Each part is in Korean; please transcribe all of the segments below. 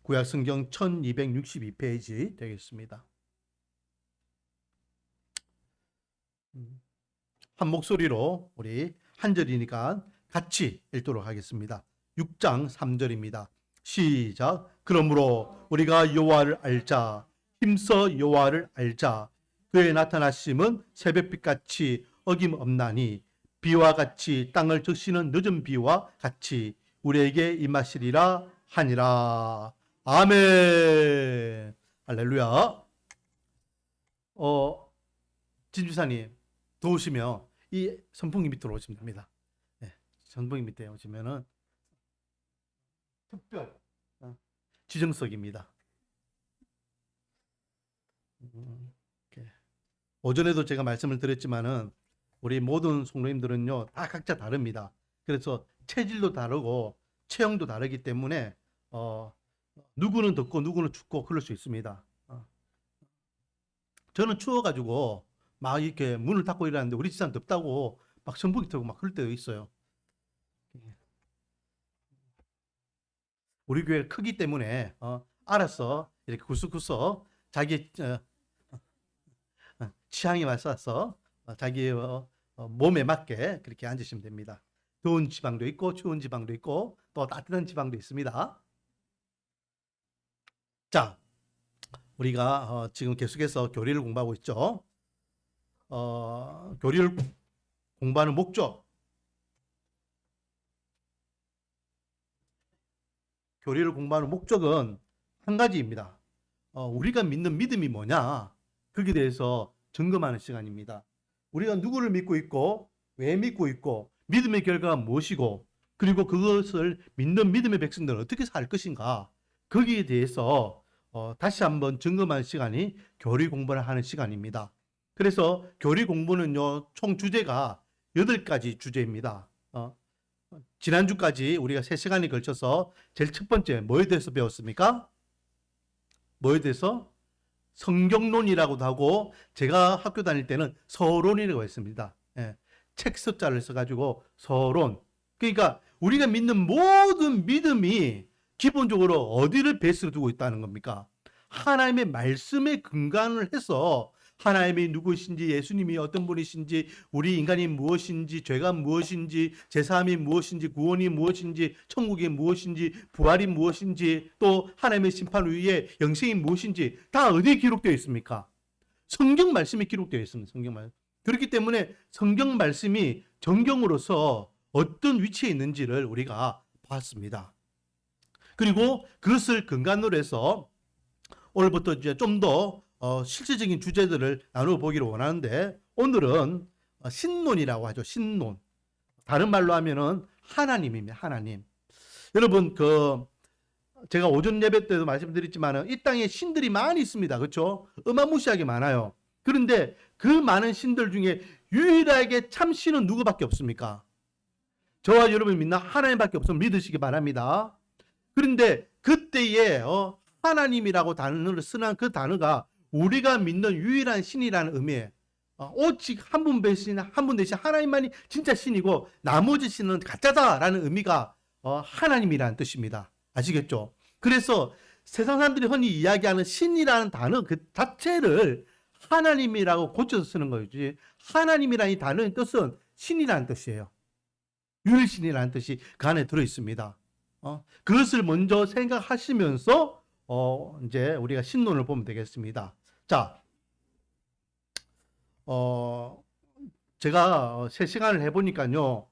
구약성경 1262페이지 되겠습니다. 한 목소리로 우리 한 절이니까 같이 읽도록 하겠습니다. 6장 3절입니다. 시작. 그러므로 우리가 여호와를 알자. 힘써 여호와를 알자. 그의 나타나심은 새벽빛같이 어김없나니 비와 같이 땅을 적시는 늦은 비와 같이 우리에게 임하시리라 하니라. 아멘. 할렐루야. 진주사님 더우시면 이 선풍기 밑으로 오시면 됩니다. 네, 선풍기 밑에 오시면은 특별 지정석입니다. 오전에도 제가 말씀을 드렸지만은 우리 모든 성도님들은요 다 각자 다릅니다. 그래서 체질도 다르고 체형도 다르기 때문에 누구는 덥고 누구는 춥고 그럴 수 있습니다. 저는 추워가지고 막 이렇게 문을 닫고 일하는데 우리 집사람 덥다고 막 선풍기 틀고 막 그럴 때도 있어요. 우리 교회 크기 때문에 알아서 이렇게 구석구석 자기 취향에 맞춰서 자기 몸에 맞게 그렇게 앉으시면 됩니다. 더운 지방도 있고 추운 지방도 있고 또 따뜻한 지방도 있습니다. 자, 우리가 지금 계속해서 교리를 공부하고 있죠. 교리를 공부하는 목적, 교리를 공부하는 목적은 한 가지입니다. 우리가 믿는 믿음이 뭐냐, 거기에 대해서 점검하는 시간입니다. 우리가 누구를 믿고 있고 왜 믿고 있고 믿음의 결과가 무엇이고 그리고 그것을 믿는 믿음의 백성들은 어떻게 살 것인가, 거기에 대해서 다시 한번 점검하는 시간이 교리 공부를 하는 시간입니다. 그래서 교리 공부는요 총 주제가 8가지 주제입니다. 지난주까지 우리가 3시간에 걸쳐서 제일 첫 번째 뭐에 대해서 배웠습니까? 뭐에 대해서? 성경론이라고도 하고 제가 학교 다닐 때는 서론이라고 했습니다. 책 서자를 써가지고 서론. 그러니까 우리가 믿는 모든 믿음이 기본적으로 어디를 베이스로 두고 있다는 겁니까? 하나님의 말씀에 근간을 해서 하나님이 누구신지, 예수님이 어떤 분이신지, 우리 인간이 무엇인지, 죄가 무엇인지, 제사함이 무엇인지, 구원이 무엇인지, 천국이 무엇인지, 부활이 무엇인지, 또 하나님의 심판 후에 영생이 무엇인지 다 어디에 기록되어 있습니까? 성경 말씀에 기록되어 있습니다. 성경 말씀. 그렇기 때문에 성경 말씀이 정경으로서 어떤 위치에 있는지를 우리가 봤습니다. 그리고 그것을 근간으로 해서 오늘부터 이제 좀 더 실질적인 주제들을 나누어 보기를 원하는데, 오늘은 신론이라고 하죠. 신론. 다른 말로 하면은 하나님입니다. 하나님. 여러분 제가 오전 예배 때도 말씀드렸지만 이 땅에 신들이 많이 있습니다. 그렇죠? 어마무시하게 많아요. 그런데 그 많은 신들 중에 유일하게 참 신은 누구밖에 없습니까? 저와 여러분이 믿는 하나님밖에 없으면 믿으시기 바랍니다. 그런데 그때에 하나님이라고 단어를 쓰는 그 단어가 우리가 믿는 유일한 신이라는 의미에 오직 한 분 대신 하나님만이 진짜 신이고 나머지 신은 가짜다라는 의미가 하나님이라는 뜻입니다. 아시겠죠? 그래서 세상 사람들이 흔히 이야기하는 신이라는 단어 그 자체를 하나님이라고 고쳐서 쓰는 거지, 하나님이라는 이 단어의 뜻은 신이라는 뜻이에요. 유일신이라는 뜻이 그 안에 들어있습니다. 그것을 먼저 생각하시면서 이제 우리가 신론을 보면 되겠습니다. 자, 제가 3시간을 해보니까요,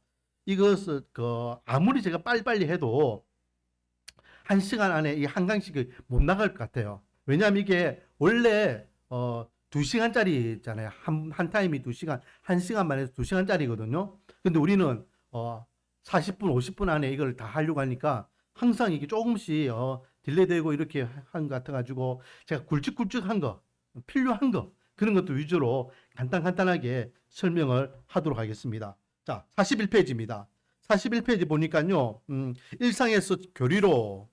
이것을 아무리 제가 빨리빨리 해도 1시간 안에 이 한 강씩을 못 나갈 것 같아요. 왜냐하면 이게 원래 2시간짜리잖아요. 한 타임이 2시간, 1시간만 해서 2시간짜리거든요. 근데 우리는 40분, 50분 안에 이걸 다 하려고 하니까 항상 이게 조금씩 딜레이되고 이렇게 한 것 같아가지고 제가 굵직굵직한 거, 필요한 거, 그런 것도 위주로 간단하게 설명을 하도록 하겠습니다. 자, 41페이지입니다. 41페이지 보니까요, 일상에서 교리로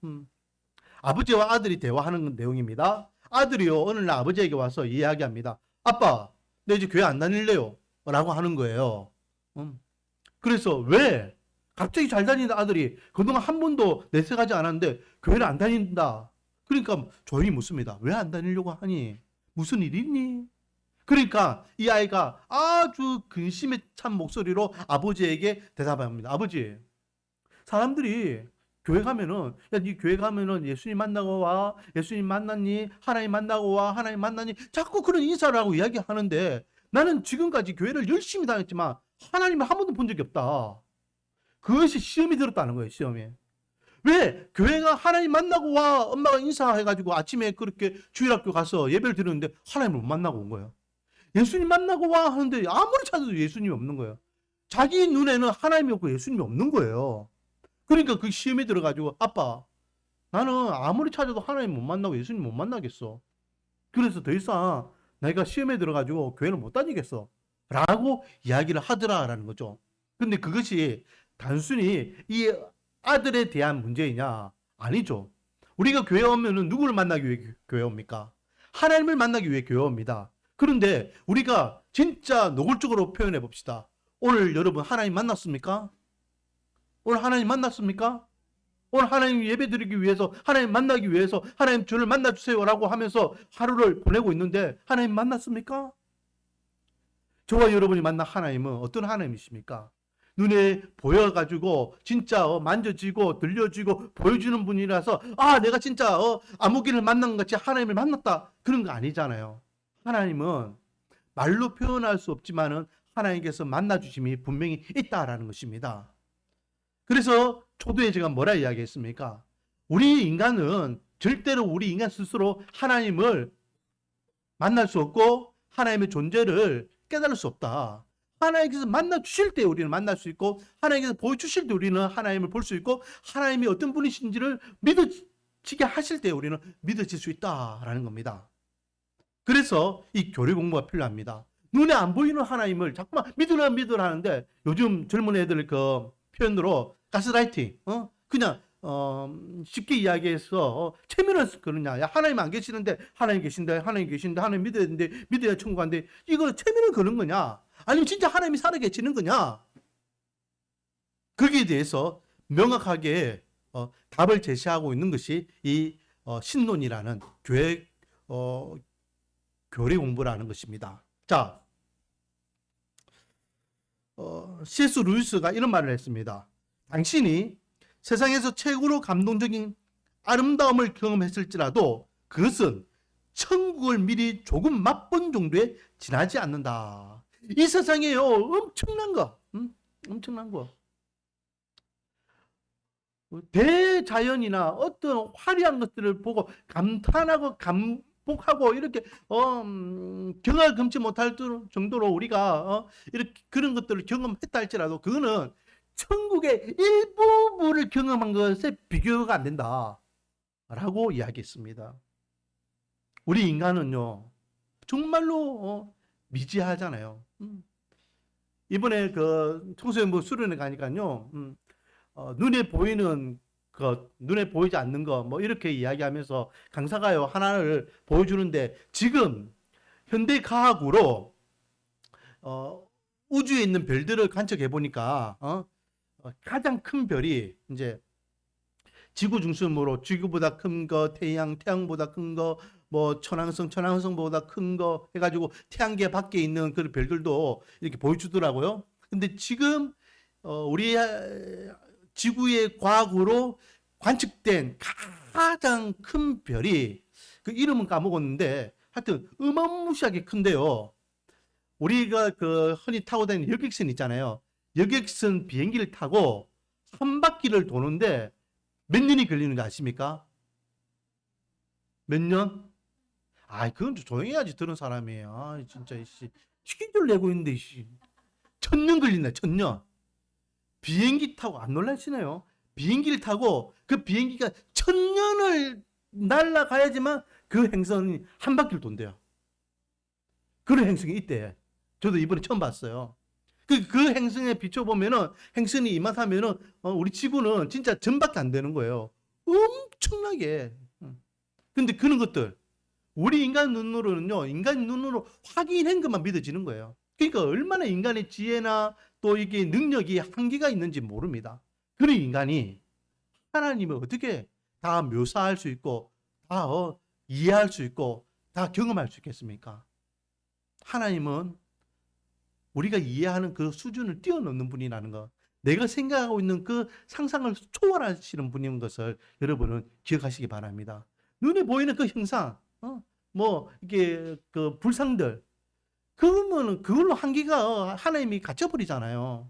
아버지와 아들이 대화하는 내용입니다. 아들이요, 어느 날 아버지에게 와서 이야기합니다. 아빠, 내 이제 교회 안 다닐래요? 라고 하는 거예요. 그래서 왜? 갑자기 잘 다니는 아들이 그동안 한 번도 내색하지 않았는데 교회를 안 다닌다. 그러니까 조용히 묻습니다. 왜 안 다니려고 하니? 무슨 일 있니? 그러니까 이 아이가 아주 근심에 찬 목소리로 아버지에게 대답합니다. 아버지, 사람들이 교회 가면은, 야, 네 교회 가면은 예수님 만나고 와, 예수님 만났니? 하나님 만나고 와, 하나님 만났니? 자꾸 그런 인사를 하고 이야기하는데 나는 지금까지 교회를 열심히 다녔지만 하나님을 한 번도 본 적이 없다. 그것이 시험이 들었다는 거예요, 시험에. 왜? 교회가 하나님 만나고 와, 엄마가 인사해가지고 아침에 그렇게 주일학교 가서 예배를 드리는데 하나님을 못 만나고 온 거예요. 예수님 만나고 와 하는데 아무리 찾아도 예수님이 없는 거예요. 자기 눈에는 하나님이 없고 예수님이 없는 거예요. 그러니까 그 시험에 들어가지고 아빠, 나는 아무리 찾아도 하나님 못 만나고 예수님 못 만나겠어. 그래서 더 이상 내가 시험에 들어가지고 교회를 못 다니겠어. 라고 이야기를 하더라라는 거죠. 근데 그것이 단순히 이 아들에 대한 문제이냐? 아니죠. 우리가 교회 오면은 누구를 만나기 위해 교회 옵니까? 하나님을 만나기 위해 교회 옵니다. 그런데 우리가 진짜 노골적으로 표현해 봅시다. 오늘 여러분 하나님 만났습니까? 오늘 하나님 만났습니까? 오늘 하나님 예배 드리기 위해서, 하나님 만나기 위해서, 하나님 저를 만나주세요라고 하면서 하루를 보내고 있는데 하나님 만났습니까? 저와 여러분이 만난 하나님은 어떤 하나님이십니까? 눈에 보여가지고 진짜 만져지고 들려지고 보여주는 분이라서 내가 진짜 아무개를 만난 것 같이 하나님을 만났다, 그런 거 아니잖아요. 하나님은 말로 표현할 수 없지만은 하나님께서 만나주심이 분명히 있다라는 것입니다. 그래서 초두에 제가 뭐라 이야기했습니까? 우리 인간은 절대로 우리 인간 스스로 하나님을 만날 수 없고 하나님의 존재를 깨달을 수 없다. 하나님께서 만나 주실 때 우리는 만날 수 있고 하나님께서 보여주실 때 우리는 하나님을 볼 수 있고 하나님이 어떤 분이신지를 믿어지게 하실 때 우리는 믿어질 수 있다라는 겁니다. 그래서 이 교리 공부가 필요합니다. 눈에 안 보이는 하나님을 자꾸만 믿으라 하는데 요즘 젊은 애들 그 표현으로 가스라이팅, 그냥 쉽게 이야기해서 최면을 그러냐. 야, 하나님 안 계시는데 하나님 계신데 하나님 믿어야 되는데 믿어야 천국 간대. 이거 최면을 거는 거냐? 아니면 진짜 하나님이 살아 계시는 거냐? 거기에 대해서 명확하게 답을 제시하고 있는 것이 이 신론이라는 교리 공부라는 것입니다. 자, C.S. 루이스가 이런 말을 했습니다. 당신이 세상에서 최고로 감동적인 아름다움을 경험했을지라도 그것은 천국을 미리 조금 맛본 정도에 지나지 않는다. 이 세상에요, 엄청난 거, 엄청난 거. 대자연이나 어떤 화려한 것들을 보고 감탄하고 감복하고 이렇게 경을 금치 못할 정도로 우리가 이렇게 그런 것들을 경험했다 할지라도 그거는 천국의 일부분을 경험한 것에 비교가 안 된다 라고 이야기했습니다. 우리 인간은요 정말로 미지하잖아요. 이번에 그 청소년부 수련회 가니까요 눈에 보이는 것, 눈에 보이지 않는 것, 뭐 이렇게 이야기하면서 강사가요 하나를 보여주는데 지금 현대 과학으로 우주에 있는 별들을 관측해 보니까 가장 큰 별이 이제 지구 중심으로 지구보다 큰 거, 태양보다 큰 거, 뭐 천왕성보다 큰 거 해가지고 태양계 밖에 있는 그 별들도 이렇게 보여주더라고요. 근데 지금 우리 지구의 과학으로 관측된 가장 큰 별이 그 이름은 까먹었는데 하여튼 어마무시하게 큰데요. 우리가 그 흔히 타고 다니는 여객선 있잖아요. 여객선 비행기를 타고 한 바퀴를 도는데 몇 년이 걸리는 거 아십니까? 몇 년? 그건 좀 조용히 해야지 들은 사람이에요. 진짜 이씨 스케줄 내고 있는데 이씨 1000년 걸린다. 1000년. 비행기 타고 안 놀라시네요. 비행기를 타고 그 비행기가 1000년을 날아가야지만 그 행성이 한 바퀴를 돈대요. 그런 행성이 있대. 저도 이번에 처음 봤어요. 그 행성에 비춰보면은 행성이 이만하면은 우리 지구는 진짜 전밖에 안 되는 거예요. 엄청나게. 근데 그런 것들 우리 인간 눈으로는요, 인간 눈으로 확인한 것만 믿어지는 거예요. 그러니까 얼마나 인간의 지혜나 또 이게 능력이 한계가 있는지 모릅니다. 그런 인간이 하나님을 어떻게 다 묘사할 수 있고 다 이해할 수 있고 다 경험할 수 있겠습니까? 하나님은 우리가 이해하는 그 수준을 뛰어넘는 분이라는 것, 내가 생각하고 있는 그 상상을 초월하시는 분인 것을 여러분은 기억하시기 바랍니다. 눈에 보이는 그 형상, 이게 그 불상들, 그러면 그걸로 한계가 하나님이 갇혀버리잖아요.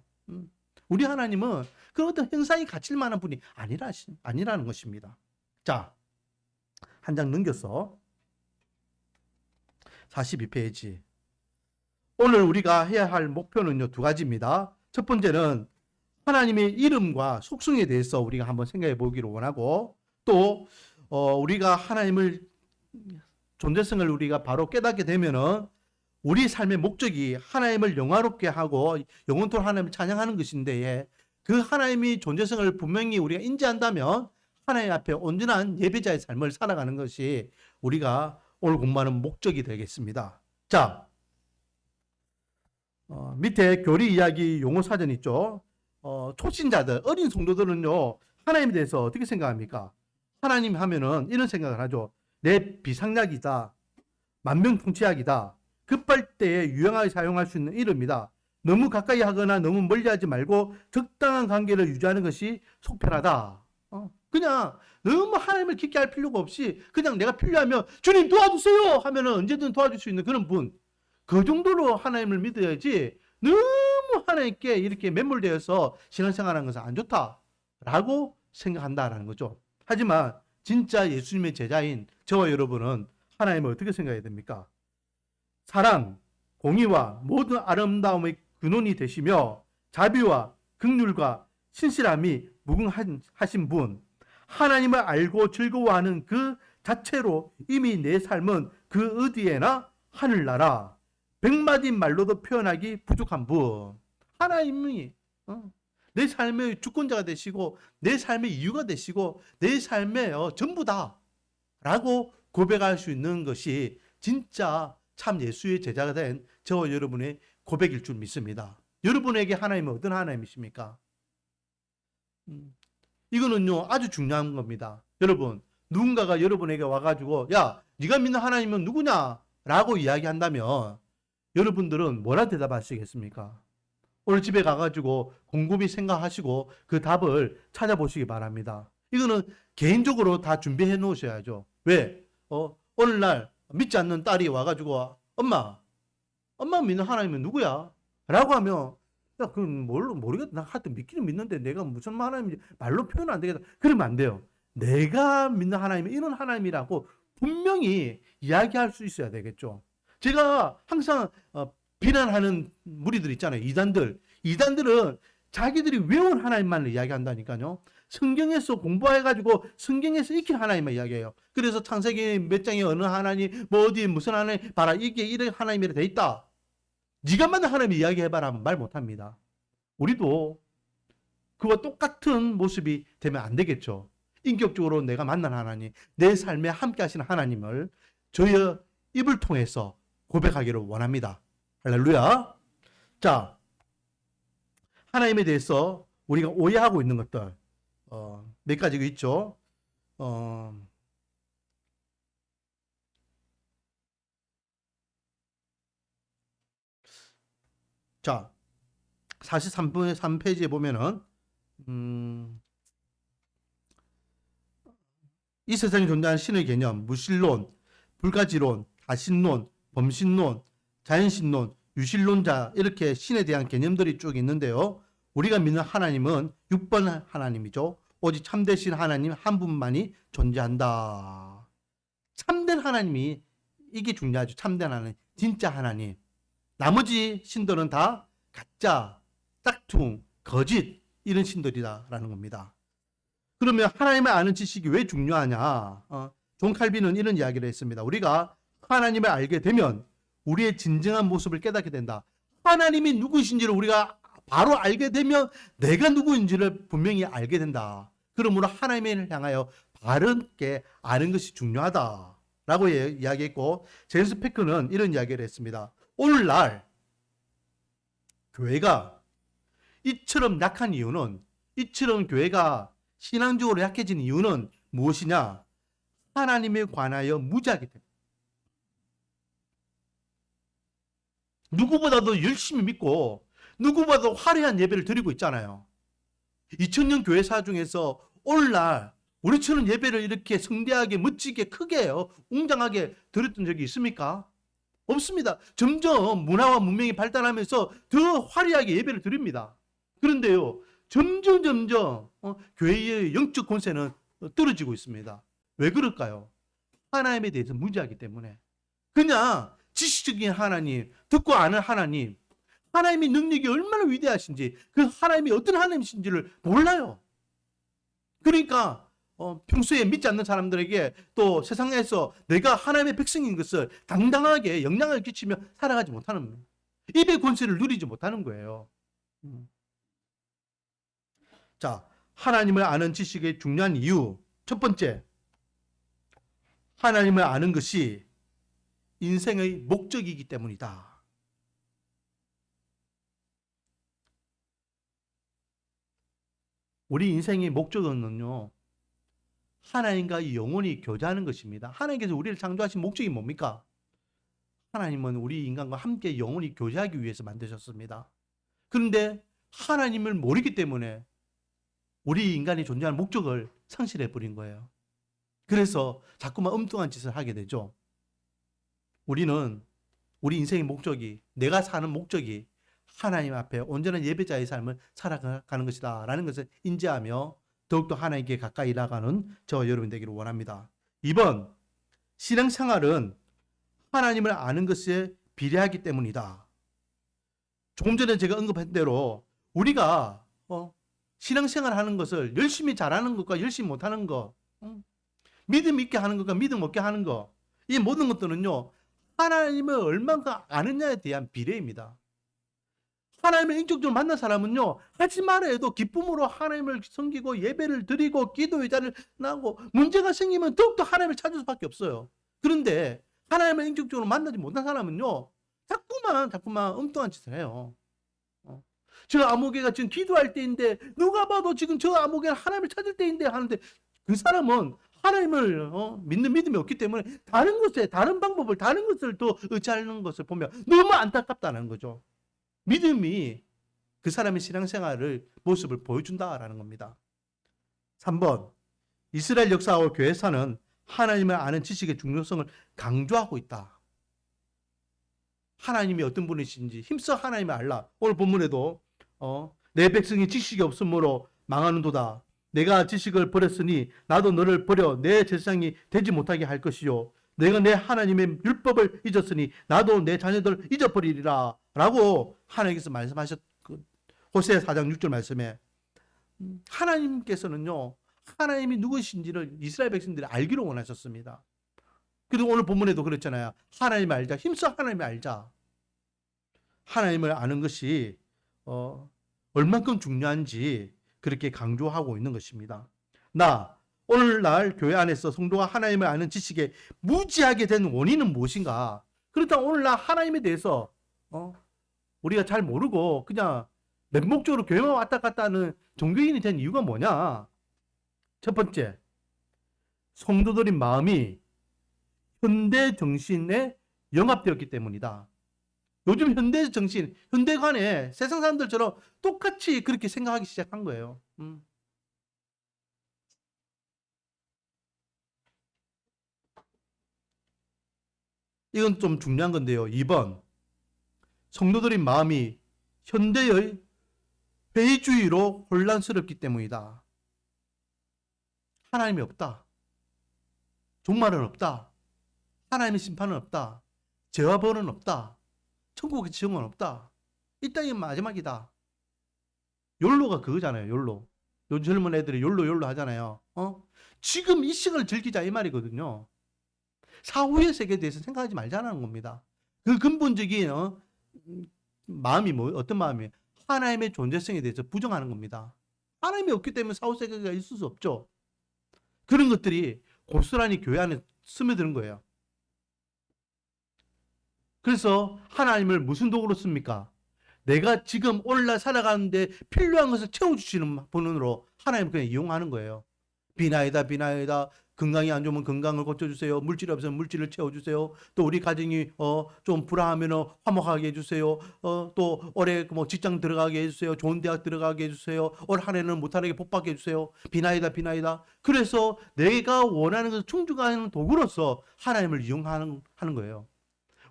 우리 하나님은 그 어떤 형상이 갇힐 만한 분이 아니라는 것입니다. 자, 한 장 넘겼어. 42페이지. 오늘 우리가 해야 할 목표는요, 두 가지입니다. 첫 번째는 하나님의 이름과 속성에 대해서 우리가 한번 생각해 보기를 원하고, 또 우리가 하나님을 존재성을 우리가 바로 깨닫게 되면은 우리 삶의 목적이 하나님을 영화롭게 하고 영원토록 하나님을 찬양하는 것인데, 그 하나님의 존재성을 분명히 우리가 인지한다면 하나님 앞에 온전한 예배자의 삶을 살아가는 것이 우리가 오늘 공부하는 목적이 되겠습니다. 자, 밑에 교리 이야기 용어 사전 있죠. 초신자들, 어린 성도들은요, 하나님에 대해서 어떻게 생각합니까? 하나님 하면은 이런 생각을 하죠. 내 비상약이다. 만병통치약이다. 급할 때에 유용하게 사용할 수 있는 이름이다. 너무 가까이 하거나 너무 멀리 하지 말고 적당한 관계를 유지하는 것이 속편하다. 그냥 너무 하나님을 깊게 할 필요가 없이 그냥 내가 필요하면 주님 도와주세요 하면은 언제든 도와줄 수 있는 그런 분. 그 정도로 하나님을 믿어야지 너무 하나님께 이렇게 매몰되어서 신앙생활하는 것은 안 좋다라고 생각한다라는 거죠. 하지만 진짜 예수님의 제자인 저와 여러분은 하나님을 어떻게 생각해야 됩니까? 사랑, 공의와 모든 아름다움의 근원이 되시며 자비와 긍휼과 신실함이 무궁하신 분, 하나님을 알고 즐거워하는 그 자체로 이미 내 삶은 그 어디에나 하늘나라, 백마디 말로도 표현하기 부족한 분. 하나님이 내 삶의 주권자가 되시고 내 삶의 이유가 되시고 내 삶의 전부다 라고 고백할 수 있는 것이 진짜 참 예수의 제자가 된 저와 여러분의 고백일 줄 믿습니다. 여러분에게 하나님은 어떤 하나님이십니까? 이거는요 아주 중요한 겁니다. 여러분, 누군가가 여러분에게 와가지고 야, 네가 믿는 하나님은 누구냐? 라고 이야기한다면 여러분들은 뭐라 대답하시겠습니까? 오늘 집에 가가지고 곰곰이 생각하시고 그 답을 찾아보시기 바랍니다. 이거는 개인적으로 다 준비해 놓으셔야죠. 왜? 오늘날 믿지 않는 딸이 와가지고 엄마 믿는 하나님은 누구야? 라고 하면 야, 그건 모르겠다. 나 하여튼 믿기는 믿는데 내가 무슨 하나님인지 말로 표현 안 되겠다. 그러면 안 돼요. 내가 믿는 하나님은 이런 하나님이라고 분명히 이야기할 수 있어야 되겠죠. 제가 항상 비난하는 무리들 있잖아요. 이단들은 자기들이 외운 하나님만을 이야기한다니까요. 성경에서 공부해가지고 성경에서 익힌 하나님만 이야기해요. 그래서 창세기 몇 장에 어느 하나님, 뭐 어디 무슨 하나님, 봐라 이게 이런 하나님이라 돼 있다. 네가 만든 하나님 이야기해봐라 하면 말 못합니다. 우리도 그와 똑같은 모습이 되면 안 되겠죠. 인격적으로 내가 만난 하나님, 내 삶에 함께 하시는 하나님을 저의 입을 통해서 고백하기를 원합니다. 할렐루야. 자, 하나님에 대해서 우리가 오해하고 있는 것들 몇 가지가 있죠. 자, 43페이지에 보면은 이 세상에 존재하는 신의 개념, 무신론, 불가지론, 다신론, 범신론, 자연신론, 유신론자 이렇게 신에 대한 개념들이 쭉 있는데요. 우리가 믿는 하나님은 6번 하나님이죠. 오직 참되신 하나님 한 분만이 존재한다. 참된 하나님이 이게 중요하죠. 참된 하나님, 진짜 하나님. 나머지 신들은 다 가짜, 짝퉁, 거짓 이런 신들이다라는 겁니다. 그러면 하나님을 아는 지식이 왜 중요하냐? 존 칼빈은 이런 이야기를 했습니다. 우리가 하나님을 알게 되면 우리의 진정한 모습을 깨닫게 된다. 하나님이 누구신지를 우리가 바로 알게 되면 내가 누구인지를 분명히 알게 된다. 그러므로 하나님을 향하여 바르게 아는 것이 중요하다라고 이야기했고, 제임스 패크는 이런 이야기를 했습니다. 오늘날 교회가 이처럼 약한 이유는, 이처럼 교회가 신앙적으로 약해진 이유는 무엇이냐? 하나님에 관하여 무지하게 됩니다. 누구보다도 열심히 믿고 누구보다도 화려한 예배를 드리고 있잖아요. 2000년 교회사 중에서 오늘날 우리처럼 예배를 이렇게 성대하게 멋지게 크게 웅장하게 드렸던 적이 있습니까? 없습니다. 점점 문화와 문명이 발달하면서 더 화려하게 예배를 드립니다. 그런데요, 점점 교회의 영적 권세는 떨어지고 있습니다. 왜 그럴까요? 하나님에 대해서 무지하기 때문에. 그냥 지식적인 하나님, 듣고 아는 하나님, 하나님의 능력이 얼마나 위대하신지, 그 하나님이 어떤 하나님이신지를 몰라요. 그러니까 평소에 믿지 않는 사람들에게 또 세상에서 내가 하나님의 백성인 것을 당당하게 영향을 끼치며 살아가지 못하는, 입의 권세를 누리지 못하는 거예요. 자, 하나님을 아는 지식의 중요한 이유. 첫 번째, 하나님을 아는 것이 인생의 목적이기 때문이다. 우리 인생의 목적은요, 하나님과 영원히 교제하는 것입니다. 하나님께서 우리를 창조하신 목적이 뭡니까? 하나님은 우리 인간과 함께 영원히 교제하기 위해서 만드셨습니다. 그런데 하나님을 모르기 때문에 우리 인간이 존재하는 목적을 상실해 버린 거예요. 그래서 자꾸만 엉뚱한 짓을 하게 되죠. 우리는 우리 인생의 목적이, 내가 사는 목적이 하나님 앞에 온전한 예배자의 삶을 살아가는 것이다 라는 것을 인지하며 더욱더 하나님께 가까이 나가는 저와 여러분 되기를 원합니다. 2번, 신앙생활은 하나님을 아는 것에 비례하기 때문이다. 조금 전에 제가 언급한 대로 우리가 신앙생활 하는 것을 열심히 잘하는 것과 열심히 못하는 것, 믿음 있게 하는 것과 믿음 없게 하는 것, 이 모든 것들은요, 하나님을 얼마나 아느냐에 대한 비례입니다. 하나님을 인격적으로 만난 사람은요, 하지 말아 해도 기쁨으로 하나님을 섬기고 예배를 드리고 기도의 자리를 나고 문제가 생기면 더욱더 하나님을 찾을 수밖에 없어요. 그런데 하나님을 인격적으로 만나지 못한 사람은요, 자꾸만 엉뚱한 짓을 해요. 저 아무개가 지금 기도할 때인데 누가 봐도 지금 저 아무개는 하나님을 찾을 때인데 하는데 그 사람은 하나님을 믿는 믿음이 없기 때문에 다른 것에, 다른 방법을, 다른 것을 또 의지하는 것을 보면 너무 안타깝다는 거죠. 믿음이 그 사람의 신앙생활을 모습을 보여준다라는 겁니다. 3번, 이스라엘 역사와 교회사는 하나님을 아는 지식의 중요성을 강조하고 있다. 하나님이 어떤 분이신지 힘써 하나님을 알라. 오늘 본문에도 내 백성이 지식이 없으므로 망하는도다. 내가 지식을 버렸으니 나도 너를 버려 내 제사장이 되지 못하게 할 것이요. 내가 내 하나님의 율법을 잊었으니 나도 내 자녀들을 잊어버리리라 라고 하나님께서 말씀하셨, 호세 4장 6절 말씀에 하나님께서는요, 하나님이 누구신지를 이스라엘 백성들이 알기로 원하셨습니다. 그리고 오늘 본문에도 그랬잖아요. 하나님을 알자. 힘써 하나님을 알자. 하나님을 아는 것이 얼만큼 중요한지 그렇게 강조하고 있는 것입니다. 오늘날 교회 안에서 성도가 하나님을 아는 지식에 무지하게 된 원인은 무엇인가? 그렇다면 오늘날 하나님에 대해서 우리가 잘 모르고 그냥 맹목적으로 교회만 왔다 갔다 하는 종교인이 된 이유가 뭐냐? 첫 번째, 성도들의 마음이 현대 정신에 영합되었기 때문이다. 요즘 현대 정신, 현대관에 세상 사람들처럼 똑같이 그렇게 생각하기 시작한 거예요. 이건 좀 중요한 건데요. 2번, 성도들의 마음이 현대의 회의주의로 혼란스럽기 때문이다. 하나님이 없다. 종말은 없다. 하나님의 심판은 없다. 죄와 벌은 없다. 천국의 지형은 없다. 이 땅이 마지막이다. 욜로가 그거잖아요. 욜로. 요즘 젊은 애들이 욜로 하잖아요. 지금 이 시간을 즐기자 이 말이거든요. 사후의 세계에 대해서 생각하지 말자는 겁니다. 그 근본적인 마음이 어떤 마음이에요? 하나님의 존재성에 대해서 부정하는 겁니다. 하나님이 없기 때문에 사후 세계가 있을 수 없죠. 그런 것들이 고스란히 교회 안에 스며드는 거예요. 그래서 하나님을 무슨 도구로 씁니까? 내가 지금 오늘날 살아가는데 필요한 것을 채워주시는 분으로 하나님을 그냥 이용하는 거예요. 비나이다. 건강이 안 좋으면 건강을 고쳐주세요. 물질이 없으면 물질을 채워주세요. 또 우리 가정이 좀 불화하면 화목하게 해주세요. 또 올해 뭐 직장 들어가게 해주세요. 좋은 대학 들어가게 해주세요. 올 한 해는 못하게 복받게 해주세요. 비나이다 비나이다. 그래서 내가 원하는 것을 충족하는 도구로서 하나님을 이용하는 거예요.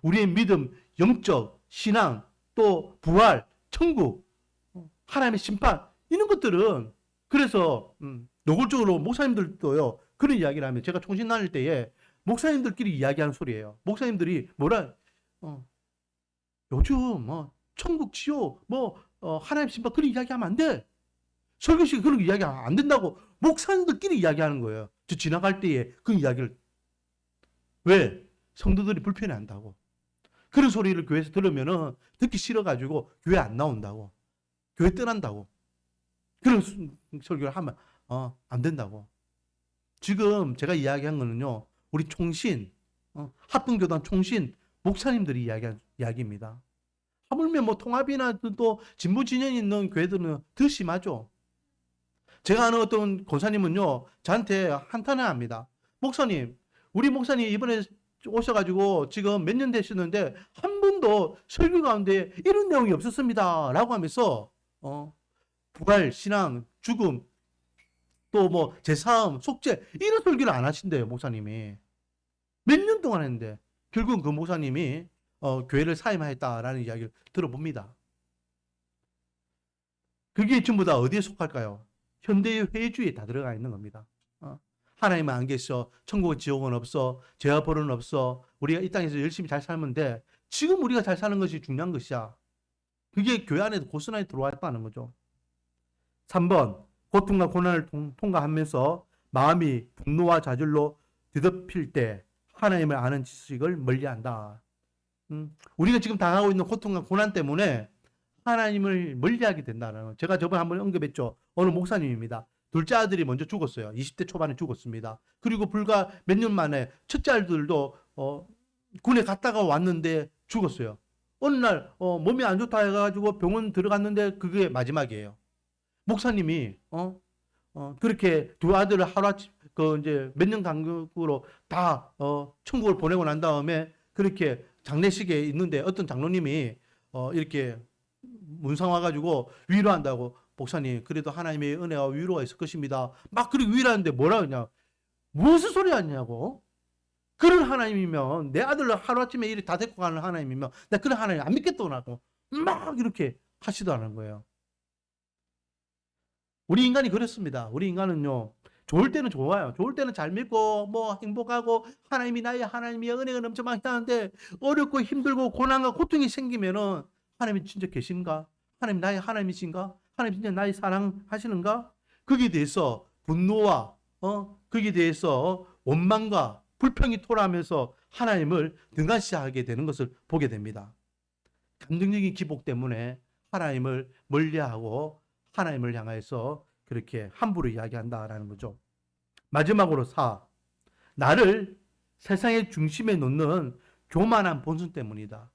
우리의 믿음, 영적, 신앙, 또 부활, 천국, 하나님의 심판 이런 것들은 그래서 노골적으로 목사님들도요 그런 이야기를 하면 제가 총신 나눌 때에 목사님들끼리 이야기하는 소리예요. 목사님들이 뭐라 요즘 뭐 천국 지옥 뭐 하나님 심판 그런 이야기하면 안 돼. 설교식 그런 이야기하면 안 된다고 목사님들끼리 이야기하는 거예요. 저 지나갈 때에 그 이야기를 왜 성도들이 불편해한다고. 그런 소리를 교회에서 들으면은 듣기 싫어가지고 교회 안 나온다고. 교회 떠난다고. 그런 설교를 하면 안 된다고. 지금 제가 이야기한 거는요. 우리 총신, 합동교단 총신 목사님들이 이야기한 이야기입니다. 하물며 뭐 통합이나 또 진보 진영이 있는 교회들은 더 심하죠. 제가 아는 어떤 권사님은요. 저한테 한탄을 합니다. 목사님, 우리 목사님 이번에 오셔가지고 지금 몇 년 되셨는데 한 번도 설교 가운데 이런 내용이 없었습니다. 라고 하면서 부활, 신앙, 죽음, 또 뭐 제사함, 속죄 이런 설교를 안 하신대요. 목사님이. 몇 년 동안 했는데 결국은 그 목사님이 교회를 사임하였다라는 이야기를 들어봅니다. 그게 전부 다 어디에 속할까요? 현대의 회주에 다 들어가 있는 겁니다. 하나님은 안 계셔. 천국은 지옥은 없어. 죄와 벌은 없어. 우리가 이 땅에서 열심히 잘 살면 돼. 지금 우리가 잘 사는 것이 중요한 것이야. 그게 교회 안에도 고스란히 들어와 있다는 거죠. 3번 고통과 고난을 통과하면서 마음이 분노와 좌절로 뒤덮일 때 하나님을 아는 지식을 멀리한다. 우리가 지금 당하고 있는 고통과 고난 때문에 하나님을 멀리하게 된다는 거. 제가 저번에 한번 언급했죠. 어느 목사님입니다. 둘째 아들이 먼저 죽었어요. 20대 초반에 죽었습니다. 그리고 불과 몇 년 만에 첫째 아들도 군에 갔다가 왔는데 죽었어요. 어느 날 몸이 안 좋다 해가지고 병원 들어갔는데 그게 마지막이에요. 목사님이 그렇게 두 아들을 하루아침 이제 몇 년 간격으로 다 천국을 보내고 난 다음에 그렇게 장례식에 있는데 어떤 장로님이 이렇게 문상 와가지고 위로한다고. 목사님 그래도 하나님의 은혜와 위로가 있을 것입니다. 막 그렇게 위로하는데 뭐라 그러냐. 무슨 소리 하냐고. 그런 하나님이면 내 아들을 하루아침에 이렇게 다 데리고 가는 하나님이면 나 그런 하나님 안 믿겠더라고. 막 이렇게 하시더라는 거예요. 우리 인간이 그렇습니다. 우리 인간은요. 좋을 때는 좋아요. 좋을 때는 잘 믿고 뭐 행복하고 하나님이 나의 하나님이 은혜가 넘쳐 많이 하는데 어렵고 힘들고 고난과 고통이 생기면은 하나님이 진짜 계신가? 하나님 나의 하나님이신가? 하나님 진짜 나의 사랑하시는가? 거기에 대해서 분노와 거기에 대해서 원망과 불평이 토로하면서 하나님을 등한시하게 되는 것을 보게 됩니다. 감정적인 기복 때문에 하나님을 멀리하고 하나님을 향해서 그렇게 함부로 이야기한다라는 거죠. 마지막으로 4. 나를 세상의 중심에 놓는 교만한 본성 때문이다.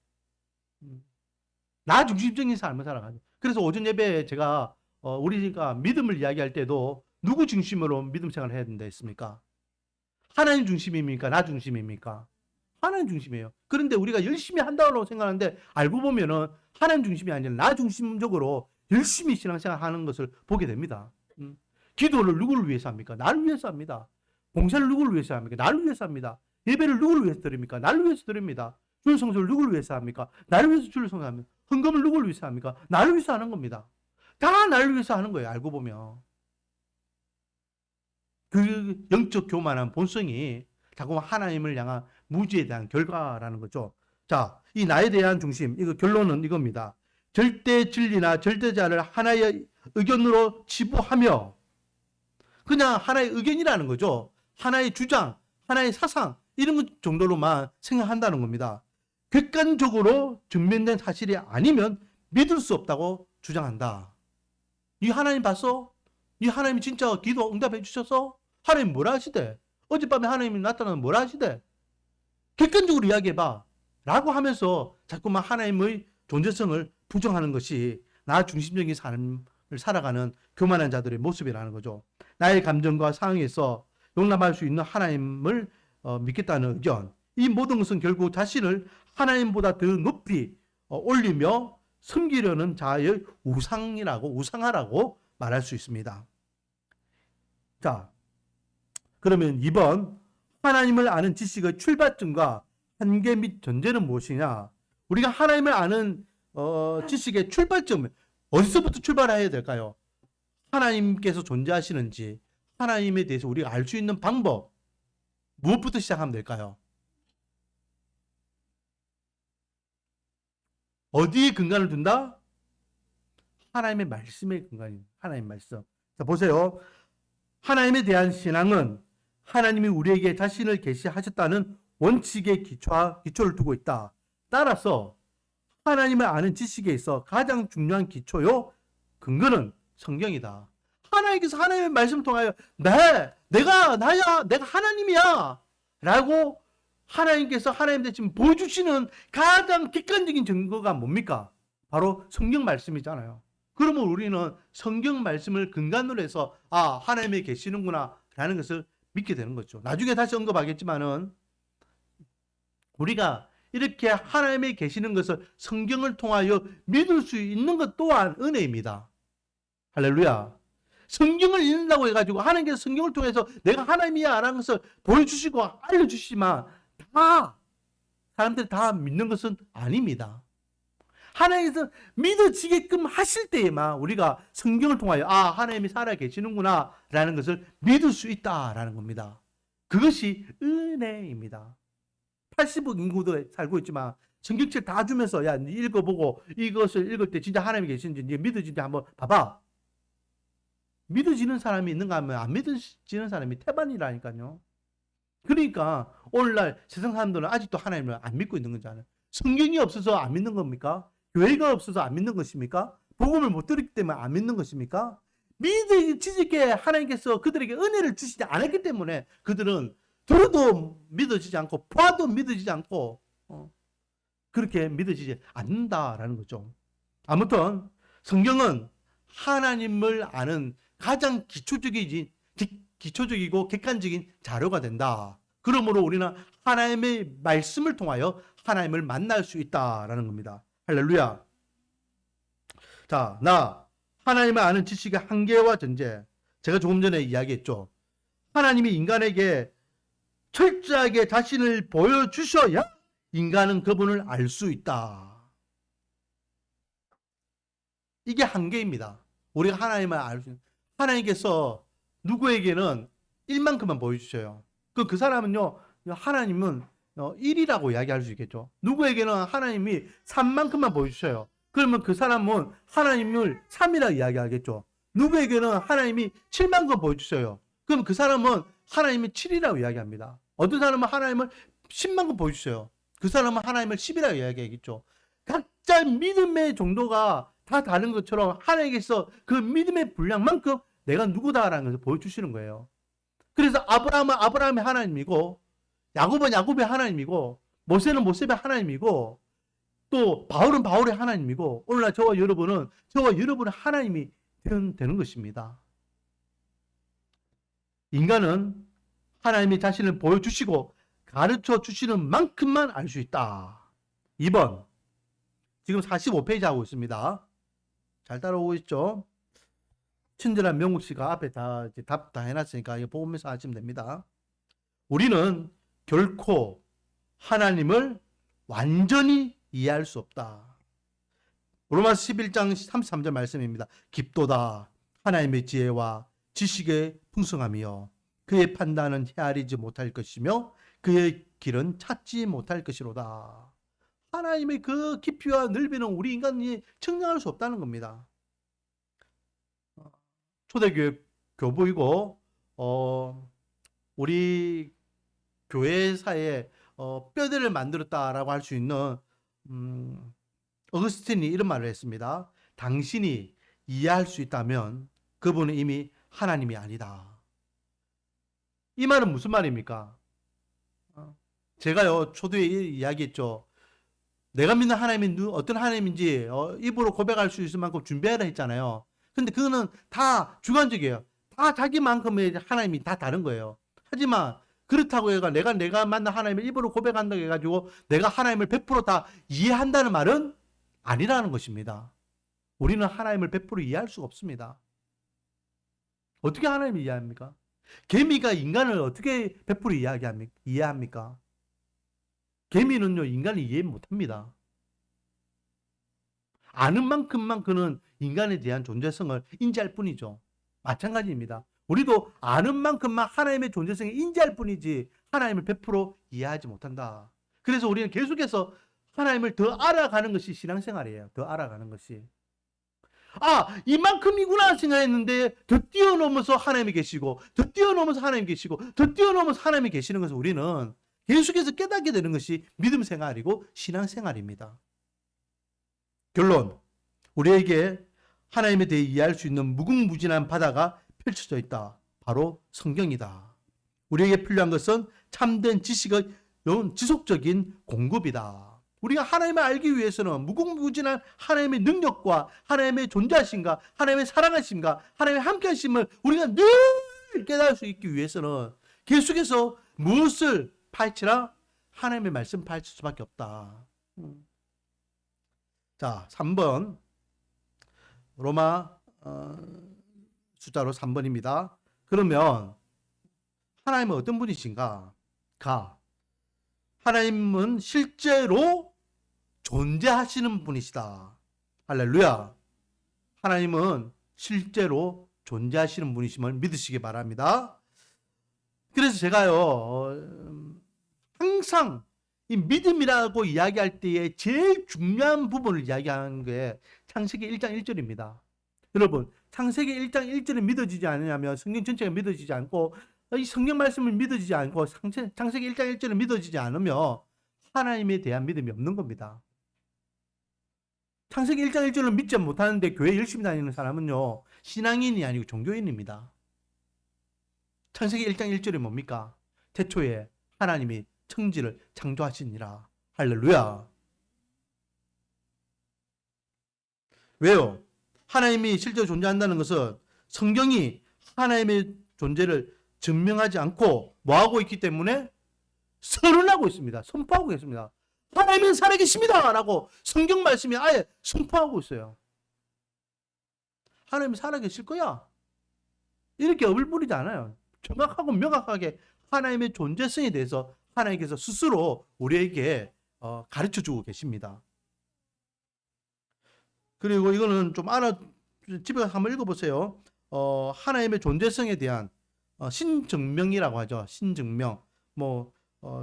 나 중심적인 삶을 살아가죠. 그래서 오전 예배에 제가 우리가 믿음을 이야기할 때도 누구 중심으로 믿음 생활을 해야 된다 했습니까? 하나님 중심입니까? 나 중심입니까? 하나님 중심이에요. 그런데 우리가 열심히 한다고 생각하는데 알고 보면은 하나님 중심이 아니라 나 중심적으로 열심히 신앙생활 하는 것을 보게 됩니다. 기도를 누구를 위해서 합니까? 나를 위해서 합니다. 봉사를 누구를 위해서 합니까? 나를 위해서 합니다. 예배를 누구를 위해서 드립니까? 나를 위해서 드립니다. 주일 성수를 누구를 위해서 합니까? 나를 위해서 주일 성수합니다. 헌금을 누구를 위해서 합니까? 나를 위해서 하는 겁니다. 다 나를 위해서 하는 거예요. 알고 보면. 그 영적 교만한 본성이 자꾸 하나님을 향한 무지에 대한 결과라는 거죠. 자, 이 나에 대한 중심, 이거 결론은 이겁니다. 절대 진리나 절대자를 하나의 의견으로 치부하며 그냥 하나의 의견이라는 거죠. 하나의 주장, 하나의 사상 이런 것 정도로만 생각한다는 겁니다. 객관적으로 증명된 사실이 아니면 믿을 수 없다고 주장한다. 이 하나님 봤어? 이 하나님이 진짜 기도 응답해 주셔서? 하나님 뭐라 하시대? 어젯밤에 하나님이 나타나면 뭐라 하시대? 객관적으로 이야기해봐. 라고 하면서 자꾸만 하나님의 존재성을 부정하는 것이 나 중심적인 삶을 살아가는 교만한 자들의 모습이라는 거죠. 나의 감정과 상황에서 용납할 수 있는 하나님을 믿겠다는 의견. 이 모든 것은 결국 자신을 하나님보다 더 높이 올리며 섬기려는 자의 우상하라고 말할 수 있습니다. 자, 그러면 2번, 하나님을 아는 지식의 출발점과 한계 및 전제는 무엇이냐? 우리가 하나님을 아는 지식의 출발점, 어디서부터 출발해야 될까요? 하나님께서 존재하시는지, 하나님에 대해서 우리가 알 수 있는 방법, 무엇부터 시작하면 될까요? 어디에 근간을 둔다? 하나님의 말씀에 근간입니다. 하나님의 말씀. 자, 보세요. 하나님에 대한 신앙은 하나님이 우리에게 자신을 계시하셨다는 원칙의 기초를 두고 있다. 따라서 하나님을 아는 지식에 있어 가장 중요한 기초요, 근거는 성경이다. 하나님께서 하나님의 말씀을 통하여 내가 나야, 내가 하나님이야 라고 하나님께서 하나님 대신 보여주시는 가장 객관적인 증거가 뭡니까? 바로 성경 말씀이잖아요. 그러면 우리는 성경 말씀을 근간으로 해서 하나님이 계시는구나 라는 것을 믿게 되는 거죠. 나중에 다시 언급하겠지만은 우리가 이렇게 하나님이 계시는 것을 성경을 통하여 믿을 수 있는 것 또한 은혜입니다. 할렐루야. 성경을 읽는다고 해가지고 하나님께서 성경을 통해서 내가 하나님이야 라는 것을 보여주시고 알려주시지만 사람들이 다 믿는 것은 아닙니다. 하나님께서 믿어지게끔 하실 때에만 우리가 성경을 통하여 하나님이 살아 계시는구나 라는 것을 믿을 수 있다라는 겁니다. 그것이 은혜입니다. 80억 인구도 살고 있지만 성경책 다 주면서 야, 네 읽어보고 이것을 읽을 때 진짜 하나님이 계신지 네 믿어지는지 한번 봐봐. 믿어지는 사람이 있는가 하면 안 믿어지는 사람이 태반이라니까요. 그러니까 오늘날 세상 사람들은 아직도 하나님을 안 믿고 있는 거잖아요. 성경이 없어서 안 믿는 겁니까? 교회가 없어서 안 믿는 것입니까? 복음을 못 들었기 때문에 안 믿는 것입니까? 믿어지게 하나님께서 그들에게 은혜를 주시지 않았기 때문에 그들은 들어도 믿어지지 않고 봐도 믿어지지 않고 그렇게 믿어지지 않는다라는 거죠. 아무튼 성경은 하나님을 아는 가장 기초적이고 객관적인 자료가 된다. 그러므로 우리는 하나님의 말씀을 통하여 하나님을 만날 수 있다라는 겁니다. 할렐루야. 자, 하나님을 아는 지식의 한계와 전제. 제가 조금 전에 이야기했죠. 하나님이 인간에게 철저하게 자신을 보여주셔야 인간은 그분을 알 수 있다. 이게 한계입니다. 우리가 하나님을 알 수 있는. 하나님께서 누구에게는 1만큼만 보여주셔요. 그 사람은요, 하나님은 1이라고 이야기할 수 있겠죠. 누구에게는 하나님이 3만큼만 보여주셔요. 그러면 그 사람은 하나님을 3이라고 이야기하겠죠. 누구에게는 하나님이 7만큼 보여주셔요. 그럼 그 사람은 하나님이 7이라고 이야기합니다. 어떤 사람은 하나님을 10만큼 보여주셔요. 그 사람은 하나님을 10이라고 이야기하겠죠. 각자 믿음의 정도가 다 다른 것처럼 하나님께서 그 믿음의 분량만큼 내가 누구다라는 것을 보여주시는 거예요. 그래서 아브라함은 아브라함의 하나님이고 야곱은 야곱의 하나님이고 모세는 모세의 하나님이고 또 바울은 바울의 하나님이고 오늘날 저와 여러분의 하나님이 되는 것입니다. 인간은 하나님이 자신을 보여주시고 가르쳐 주시는 만큼만 알 수 있다. 2번. 지금 45페이지 하고 있습니다. 잘 따라오고 있죠? 친절한 명국 씨가 앞에 답 다 해놨으니까 이거 보면서 하시면 됩니다. 우리는 결코 하나님을 완전히 이해할 수 없다. 로마서 11장 33절 말씀입니다. 깊도다 하나님의 지혜와 지식의 풍성함이여 그의 판단은 헤아리지 못할 것이며 그의 길은 찾지 못할 것이로다. 하나님의 그 깊이와 넓이는 우리 인간이 측량할 수 없다는 겁니다. 초대교회 교부이고 우리 교회사에 뼈대를 만들었다라고 할 수 있는 어거스틴이 이런 말을 했습니다. 당신이 이해할 수 있다면 그분은 이미 하나님이 아니다. 이 말은 무슨 말입니까? 제가요 초대에 이야기했죠. 내가 믿는 하나님이 어떤 하나님인지 입으로 고백할 수 있을 만큼 준비하라 했잖아요. 근데 그거는 다 주관적이에요. 다 자기만큼의 하나님이 다 다른 거예요. 하지만 그렇다고 해가 내가 만난 하나님을 입으로 고백한다고 해가지고 내가 하나님을 100%다 이해한다는 말은 아니라는 것입니다. 우리는 하나님을 100% 이해할 수가 없습니다. 어떻게 하나님을 이해합니까? 개미가 인간을 어떻게 100% 이해합니까? 개미는요, 인간을 이해 못합니다. 아는 만큼만 그는 인간에 대한 존재성을 인지할 뿐이죠. 마찬가지입니다. 우리도 아는 만큼만 하나님의 존재성을 인지할 뿐이지 하나님을 100% 이해하지 못한다. 그래서 우리는 계속해서 하나님을 더 알아가는 것이 신앙생활이에요. 더 알아가는 것이. 아, 이만큼이구나 생각했는데 더 뛰어넘어서 하나님이 계시고, 더 뛰어넘어서 하나님이 계시고, 더 뛰어넘어서 하나님이 계시는 것을 우리는 계속해서 깨닫게 되는 것이 믿음 생활이고 신앙생활입니다. 결론, 우리에게 하나님에 대해 이해할 수 있는 무궁무진한 바다가 펼쳐져 있다. 바로 성경이다. 우리에게 필요한 것은 참된 지식의 지속적인 공급이다. 우리가 하나님을 알기 위해서는 무궁무진한 하나님의 능력과 하나님의 존재하심과 하나님의 사랑하심과 하나님의 함께하심을 우리가 늘 깨달을 수 있기 위해서는 계속해서 무엇을 파헤치라? 하나님의 말씀 파헤칠 수밖에 없다. 자, 3번. 로마 숫자로 3번입니다. 그러면 하나님은 어떤 분이신가? 하나님은 실제로 존재하시는 분이시다. 할렐루야. 하나님은 실제로 존재하시는 분이심을 믿으시기 바랍니다. 그래서 제가요, 항상 이 믿음이라고 이야기할 때에 제일 중요한 부분을 이야기하는 게 창세기 1장 1절입니다. 여러분, 창세기 1장 1절이 믿어지지 않으냐면 성경 전체가 믿어지지 않고 이 성경 말씀을 믿어지지 않고 창세기 1장 1절을 믿어지지 않으면 하나님에 대한 믿음이 없는 겁니다. 창세기 1장 1절을 믿지 못하는데 교회 열심히 다니는 사람은요, 신앙인이 아니고 종교인입니다. 창세기 1장 1절이 뭡니까? 태초에 하나님이 천지를 창조하시니라. 할렐루야. 왜요? 하나님이 실제로 존재한다는 것은 성경이 하나님의 존재를 증명하지 않고 뭐하고 있기 때문에 선언하고 있습니다. 선포하고 있습니다. 하나님은 살아계십니다 라고 성경 말씀이 아예 선포하고 있어요. 하나님이 살아계실 거야. 이렇게 업을 부리지 않아요. 정확하고 명확하게 하나님의 존재성에 대해서 하나님께서 스스로 우리에게 가르쳐주고 계십니다. 그리고 이거는 좀 집에 가서 한번 읽어보세요. 하나님의 존재성에 대한 신증명이라고 하죠. 신증명.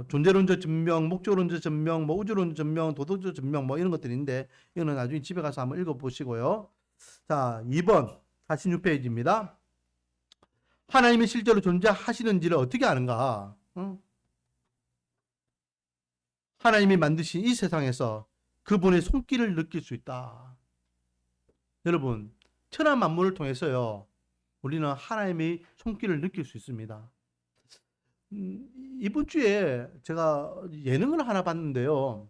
존재론적 증명, 목적론적 증명, 우주론적 증명, 도덕적 증명, 이런 것들인데, 이거는 나중에 집에 가서 한번 읽어보시고요. 자, 2번, 46페이지입니다. 하나님이 실제로 존재하시는지를 어떻게 아는가? 하나님이 만드신 이 세상에서 그분의 손길을 느낄 수 있다. 여러분, 천하 만물을 통해서요, 우리는 하나님의 손길을 느낄 수 있습니다. 이번 주에 제가 예능을 하나 봤는데요.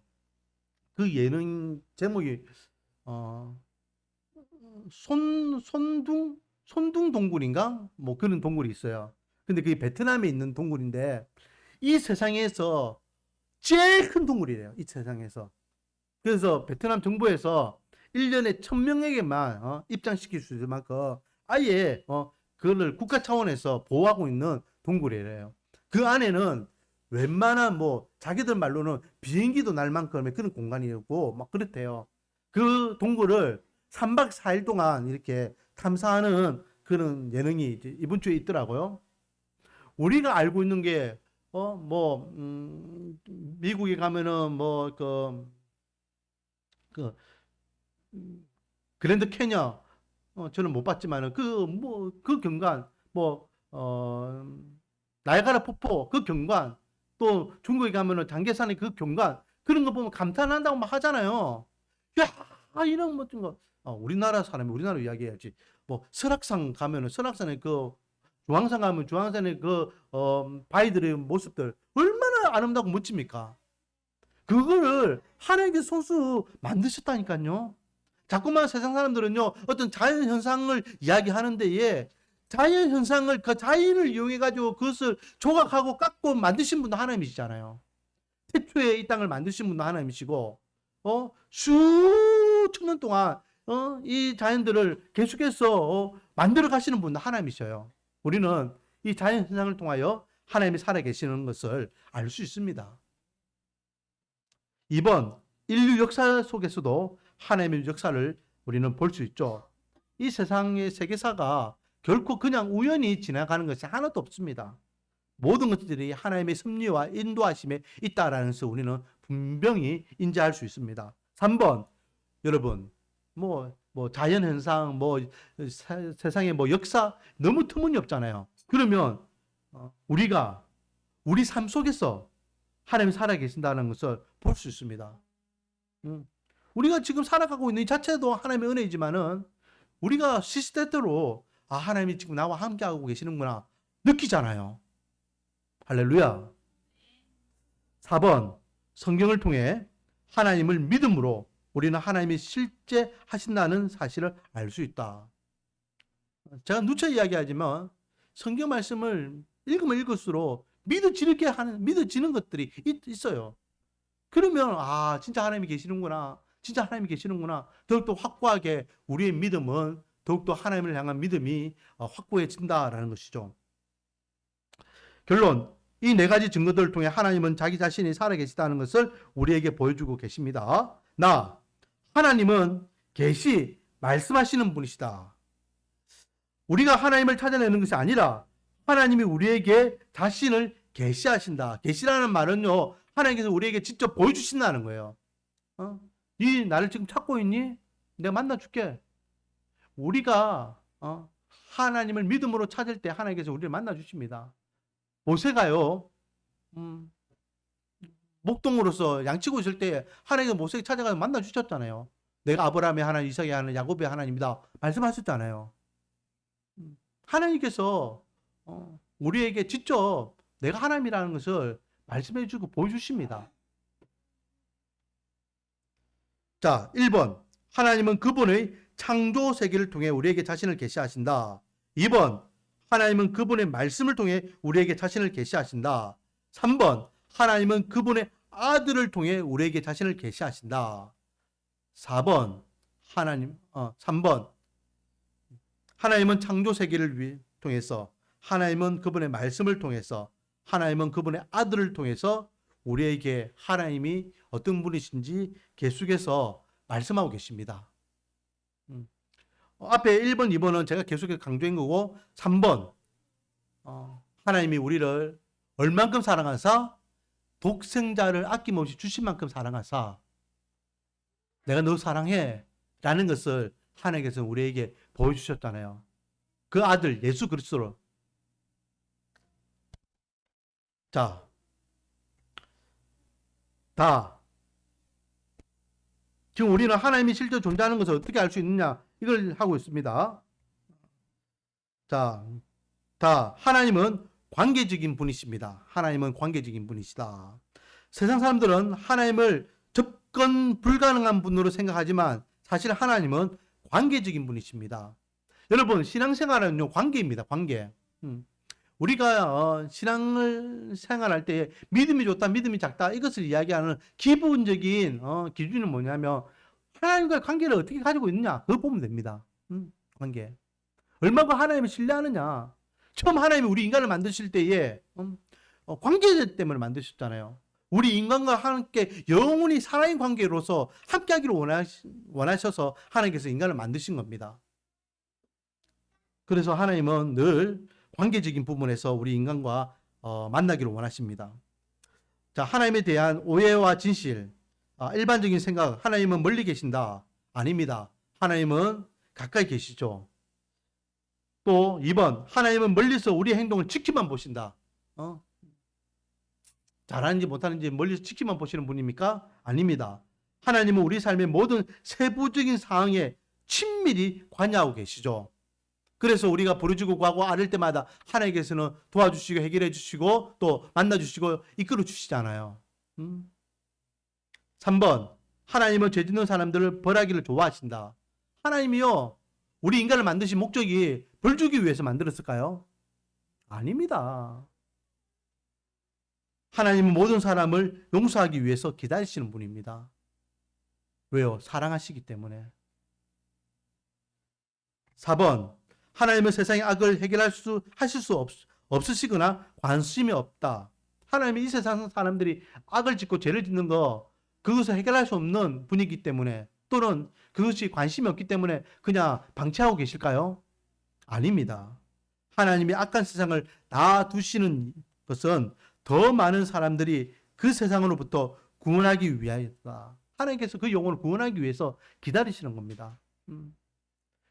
그 예능 제목이 손둥 동굴인가? 그런 동굴이 있어요. 근데 그게 베트남에 있는 동굴인데 이 세상에서 제일 큰 동굴이래요. 이 세상에서. 그래서 베트남 정부에서 1년에 1000명에게만 입장시킬 수 있을 만큼 아예 그거를 국가 차원에서 보호하고 있는 동굴이래요. 그 안에는 웬만한 자기들 말로는 비행기도 날 만큼의 그런 공간이었고 막 그렇대요. 그 동굴을 3박 4일 동안 이렇게 탐사하는 그런 예능이 이번 주에 있더라고요. 우리가 알고 있는 게 미국에 가면은 그랜드 캐년 저는 못 봤지만은 그 경관 나이아가라 폭포 그 경관, 또 중국에 가면은 장계산의 그 경관, 그런 거 보면 감탄한다고 막 하잖아요. 야, 이런 멋진 거. 우리나라 사람이 우리나라 이야기해야지. 설악산 가면은 설악산의 그 중앙산 가면 중앙산의 그 바위들의 모습들 얼마나 아름답고 멋집니까? 그거를 하나님께서 손수 만드셨다니까요. 자꾸만 세상 사람들은요, 어떤 자연 현상을 이야기하는 데에 자연 현상을 그 자연을 이용해 가지고 그것을 조각하고 깎고 만드신 분도 하나님이시잖아요. 태초에 이 땅을 만드신 분도 하나님이시고 수천 년 동안 이 자연들을 계속해서 만들어 가시는 분도 하나님이셔요. 우리는 이 자연 현상을 통하여 하나님이 살아 계시는 것을 알 수 있습니다. 2번, 인류 역사 속에서도 하나님의 역사를 우리는 볼 수 있죠. 이 세상의 세계사가 결코 그냥 우연히 지나가는 것이 하나도 없습니다. 모든 것들이 하나님의 섭리와 인도하심에 있다라는 것을 우리는 분명히 인지할 수 있습니다. 3번, 여러분, 자연현상, 세상의 역사 너무 터무니없잖아요. 그러면 우리가 우리 삶 속에서 하나님이 살아계신다는 것을 볼 수 있습니다. 우리가 지금 살아가고 있는 이 자체도 하나님의 은혜이지만은 우리가 시시때때로 하나님이 지금 나와 함께하고 계시는구나 느끼잖아요. 할렐루야. 4번, 성경을 통해 하나님을 믿음으로 우리는 하나님이 실제 하신다는 사실을 알 수 있다. 제가 누차 이야기하지만 성경 말씀을 읽으면 읽을수록 믿어지는 것들이 있어요. 그러면 진짜 하나님이 계시는구나. 진짜 하나님이 계시는구나. 더욱더 확고하게 우리의 믿음은 더욱더 하나님을 향한 믿음이 확고해진다라는 것이죠. 결론, 이 네 가지 증거들을 통해 하나님은 자기 자신이 살아계시다는 것을 우리에게 보여주고 계십니다. 하나님은 계시 말씀하시는 분이시다. 우리가 하나님을 찾아내는 것이 아니라 하나님이 우리에게 자신을 계시하신다. 계시라는 말은요, 하나님께서 우리에게 직접 보여주신다는 거예요. 네 나를 지금 찾고 있니? 내가 만나줄게. 우리가 하나님을 믿음으로 찾을 때 하나님께서 우리를 만나주십니다. 모세가요, 목동으로서 양치고 있을 때 하나님께서 모세에게 찾아가서 만나주셨잖아요. 내가 아브라함의 하나님, 이삭의 하나님, 야곱의 하나님이다 말씀하셨잖아요. 하나님께서 우리에게 직접 내가 하나님이라는 것을 말씀해 주고 보여주십니다. 자, 1번, 하나님은 그분의 창조 세계를 통해 우리에게 자신을 계시하신다. 2번, 하나님은 그분의 말씀을 통해 우리에게 자신을 계시하신다. 3번, 하나님은 그분의 아들을 통해 우리에게 자신을 계시하신다. 3번, 하나님은 창조 세계를 통해서, 하나님은 그분의 말씀을 통해서, 하나님은 그분의 아들을 통해서 우리에게 하나님이 어떤 분이신지 계속해서 말씀하고 계십니다. 앞에 1번, 2번은 제가 계속해서 강조한 거고, 3번, 하나님이 우리를 얼만큼 사랑하사 독생자를 아낌없이 주신 만큼 사랑하사 내가 너 사랑해 라는 것을 하나님께서 우리에게 보여주셨잖아요. 그 아들 예수 그리스도로. 자, 지금 우리는 하나님이 실제 존재하는 것을 어떻게 알 수 있느냐, 이걸 하고 있습니다. 자, 하나님은 관계적인 분이십니다. 하나님은 관계적인 분이시다. 세상 사람들은 하나님을 접근 불가능한 분으로 생각하지만 사실 하나님은 관계적인 분이십니다. 여러분, 신앙생활은요, 관계입니다. 관계. 우리가 신앙을 생활할 때 믿음이 좋다, 믿음이 작다, 이것을 이야기하는 기본적인 기준은 뭐냐면 하나님과의 관계를 어떻게 가지고 있느냐, 그거 보면 됩니다. 관계. 얼마나 하나님을 신뢰하느냐. 처음 하나님이 우리 인간을 만드실 때에 관계 때문에 만드셨잖아요. 우리 인간과 함께 영원히 살아있는 관계로서 함께하기를 원하셔서 하나님께서 인간을 만드신 겁니다. 그래서 하나님은 늘 관계적인 부분에서 우리 인간과 만나기를 원하십니다. 자, 하나님에 대한 오해와 진실, 일반적인 생각, 하나님은 멀리 계신다. 아닙니다. 하나님은 가까이 계시죠. 또 2번, 하나님은 멀리서 우리의 행동을 지키만 보신다. 잘하는지 못하는지 멀리서 지키만 보시는 분입니까? 아닙니다. 하나님은 우리 삶의 모든 세부적인 상황에 친밀히 관여하고 계시죠. 그래서 우리가 부르짖고 구하고 아뢰을 때마다 하나님께서는 도와주시고 해결해 주시고 또 만나주시고 이끌어 주시잖아요. 3번, 하나님은 죄 짓는 사람들을 벌하기를 좋아하신다. 하나님이요, 우리 인간을 만드신 목적이 벌 주기 위해서 만들었을까요? 아닙니다. 하나님은 모든 사람을 용서하기 위해서 기다리시는 분입니다. 왜요? 사랑하시기 때문에. 4번, 하나님은 세상의 악을 하실 수 없으시거나 관심이 없다. 하나님이 이 세상 사람들이 악을 짓고 죄를 짓는 거, 그것을 해결할 수 없는 분이기 때문에, 또는 그것이 관심이 없기 때문에 그냥 방치하고 계실까요? 아닙니다. 하나님이 악한 세상을 놔두시는 것은 더 많은 사람들이 그 세상으로부터 구원하기 위하였다. 하나님께서 그 영혼을 구원하기 위해서 기다리시는 겁니다.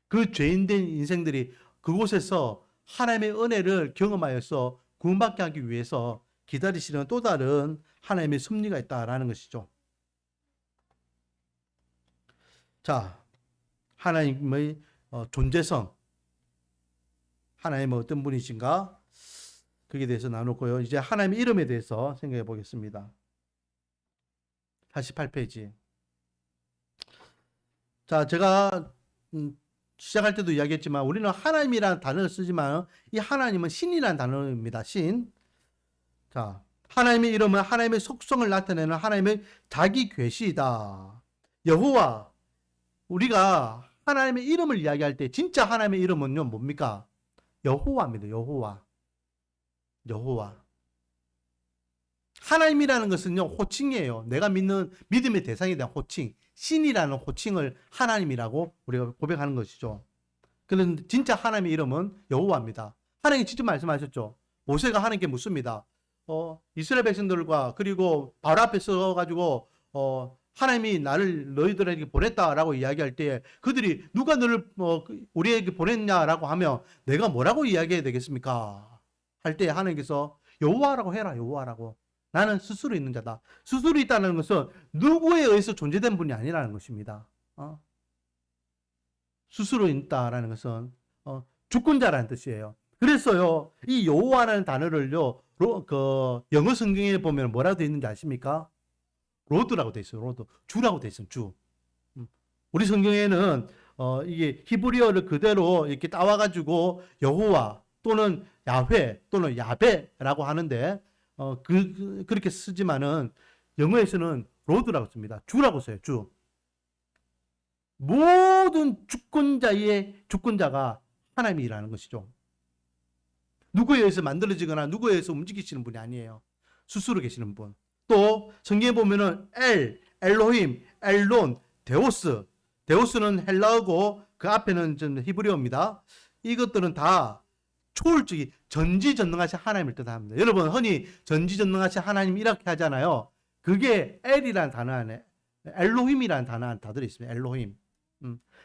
그 죄인된 인생들이 그곳에서 하나님의 은혜를 경험하여서 구원받게 하기 위해서 기다리시는 또 다른 하나님의 섭리가 있다라는 것이죠. 자, 하나님의 존재성, 하나님은 어떤 분이신가? 거기에 대해서 나눴고요. 이제 하나님의 이름에 대해서 생각해 보겠습니다. 48페이지. 자, 제가 시작할 때도 이야기했지만 우리는 하나님이라는 단어를 쓰지만 이 하나님은 신이라는 단어입니다. 신. 자, 하나님의 이름은 하나님의 속성을 나타내는 하나님의 자기 계시이다. 여호와, 우리가 하나님의 이름을 이야기할 때 진짜 하나님의 이름은요 뭡니까? 여호와입니다. 여호와. 여호와. 하나님이라는 것은요 호칭이에요. 내가 믿는 믿음의 대상에 대한 호칭, 신이라는 호칭을 하나님이라고 우리가 고백하는 것이죠. 그런데 진짜 하나님의 이름은 여호와입니다. 하나님이 직접 말씀하셨죠. 모세가 하나님께 묻습니다. 이스라엘 백성들과 그리고 바로 앞에 서가지고 하나님이 나를 너희들에게 보냈다라고 이야기할 때 그들이 누가 너를 우리에게 보냈냐라고 하면 내가 뭐라고 이야기해야 되겠습니까? 할 때 하나님께서 여호와라고 해라. 여호와라고. 나는 스스로 있는 자다. 스스로 있다는 것은 누구에 의해서 존재된 분이 아니라는 것입니다. 스스로 있다라는 것은 주권자라는 뜻이에요. 그래서요, 이 여호와라는 단어를요, 영어 성경에 보면 뭐라고 되어 있는지 아십니까? 로드라고 되어 있어요. 로드. 주라고 되어 있어요. 주. 우리 성경에는 이게 히브리어를 그대로 이렇게 따와가지고 여호와 또는 야훼 또는 야베라고 하는데 그렇게 쓰지만은 영어에서는 로드라고 씁니다. 주라고 써요. 주. 모든 주권자가 하나님이라는 것이죠. 누구에 의해서 만들어지거나 누구에 의해서 움직이시는 분이 아니에요. 스스로 계시는 분. 또 성경에 보면은 엘로힘, 엘론, 데오스. 데오스는 헬라어고 그 앞에는 히브리어입니다. 이것들은 다 초월적인 전지전능하신 하나님을 뜻합니다. 여러분 흔히 전지전능하신 하나님 이렇게 하잖아요. 그게 엘이라는 단어 안에 엘로힘이라는 단어 안에 다 들어있습니다. 엘로힘.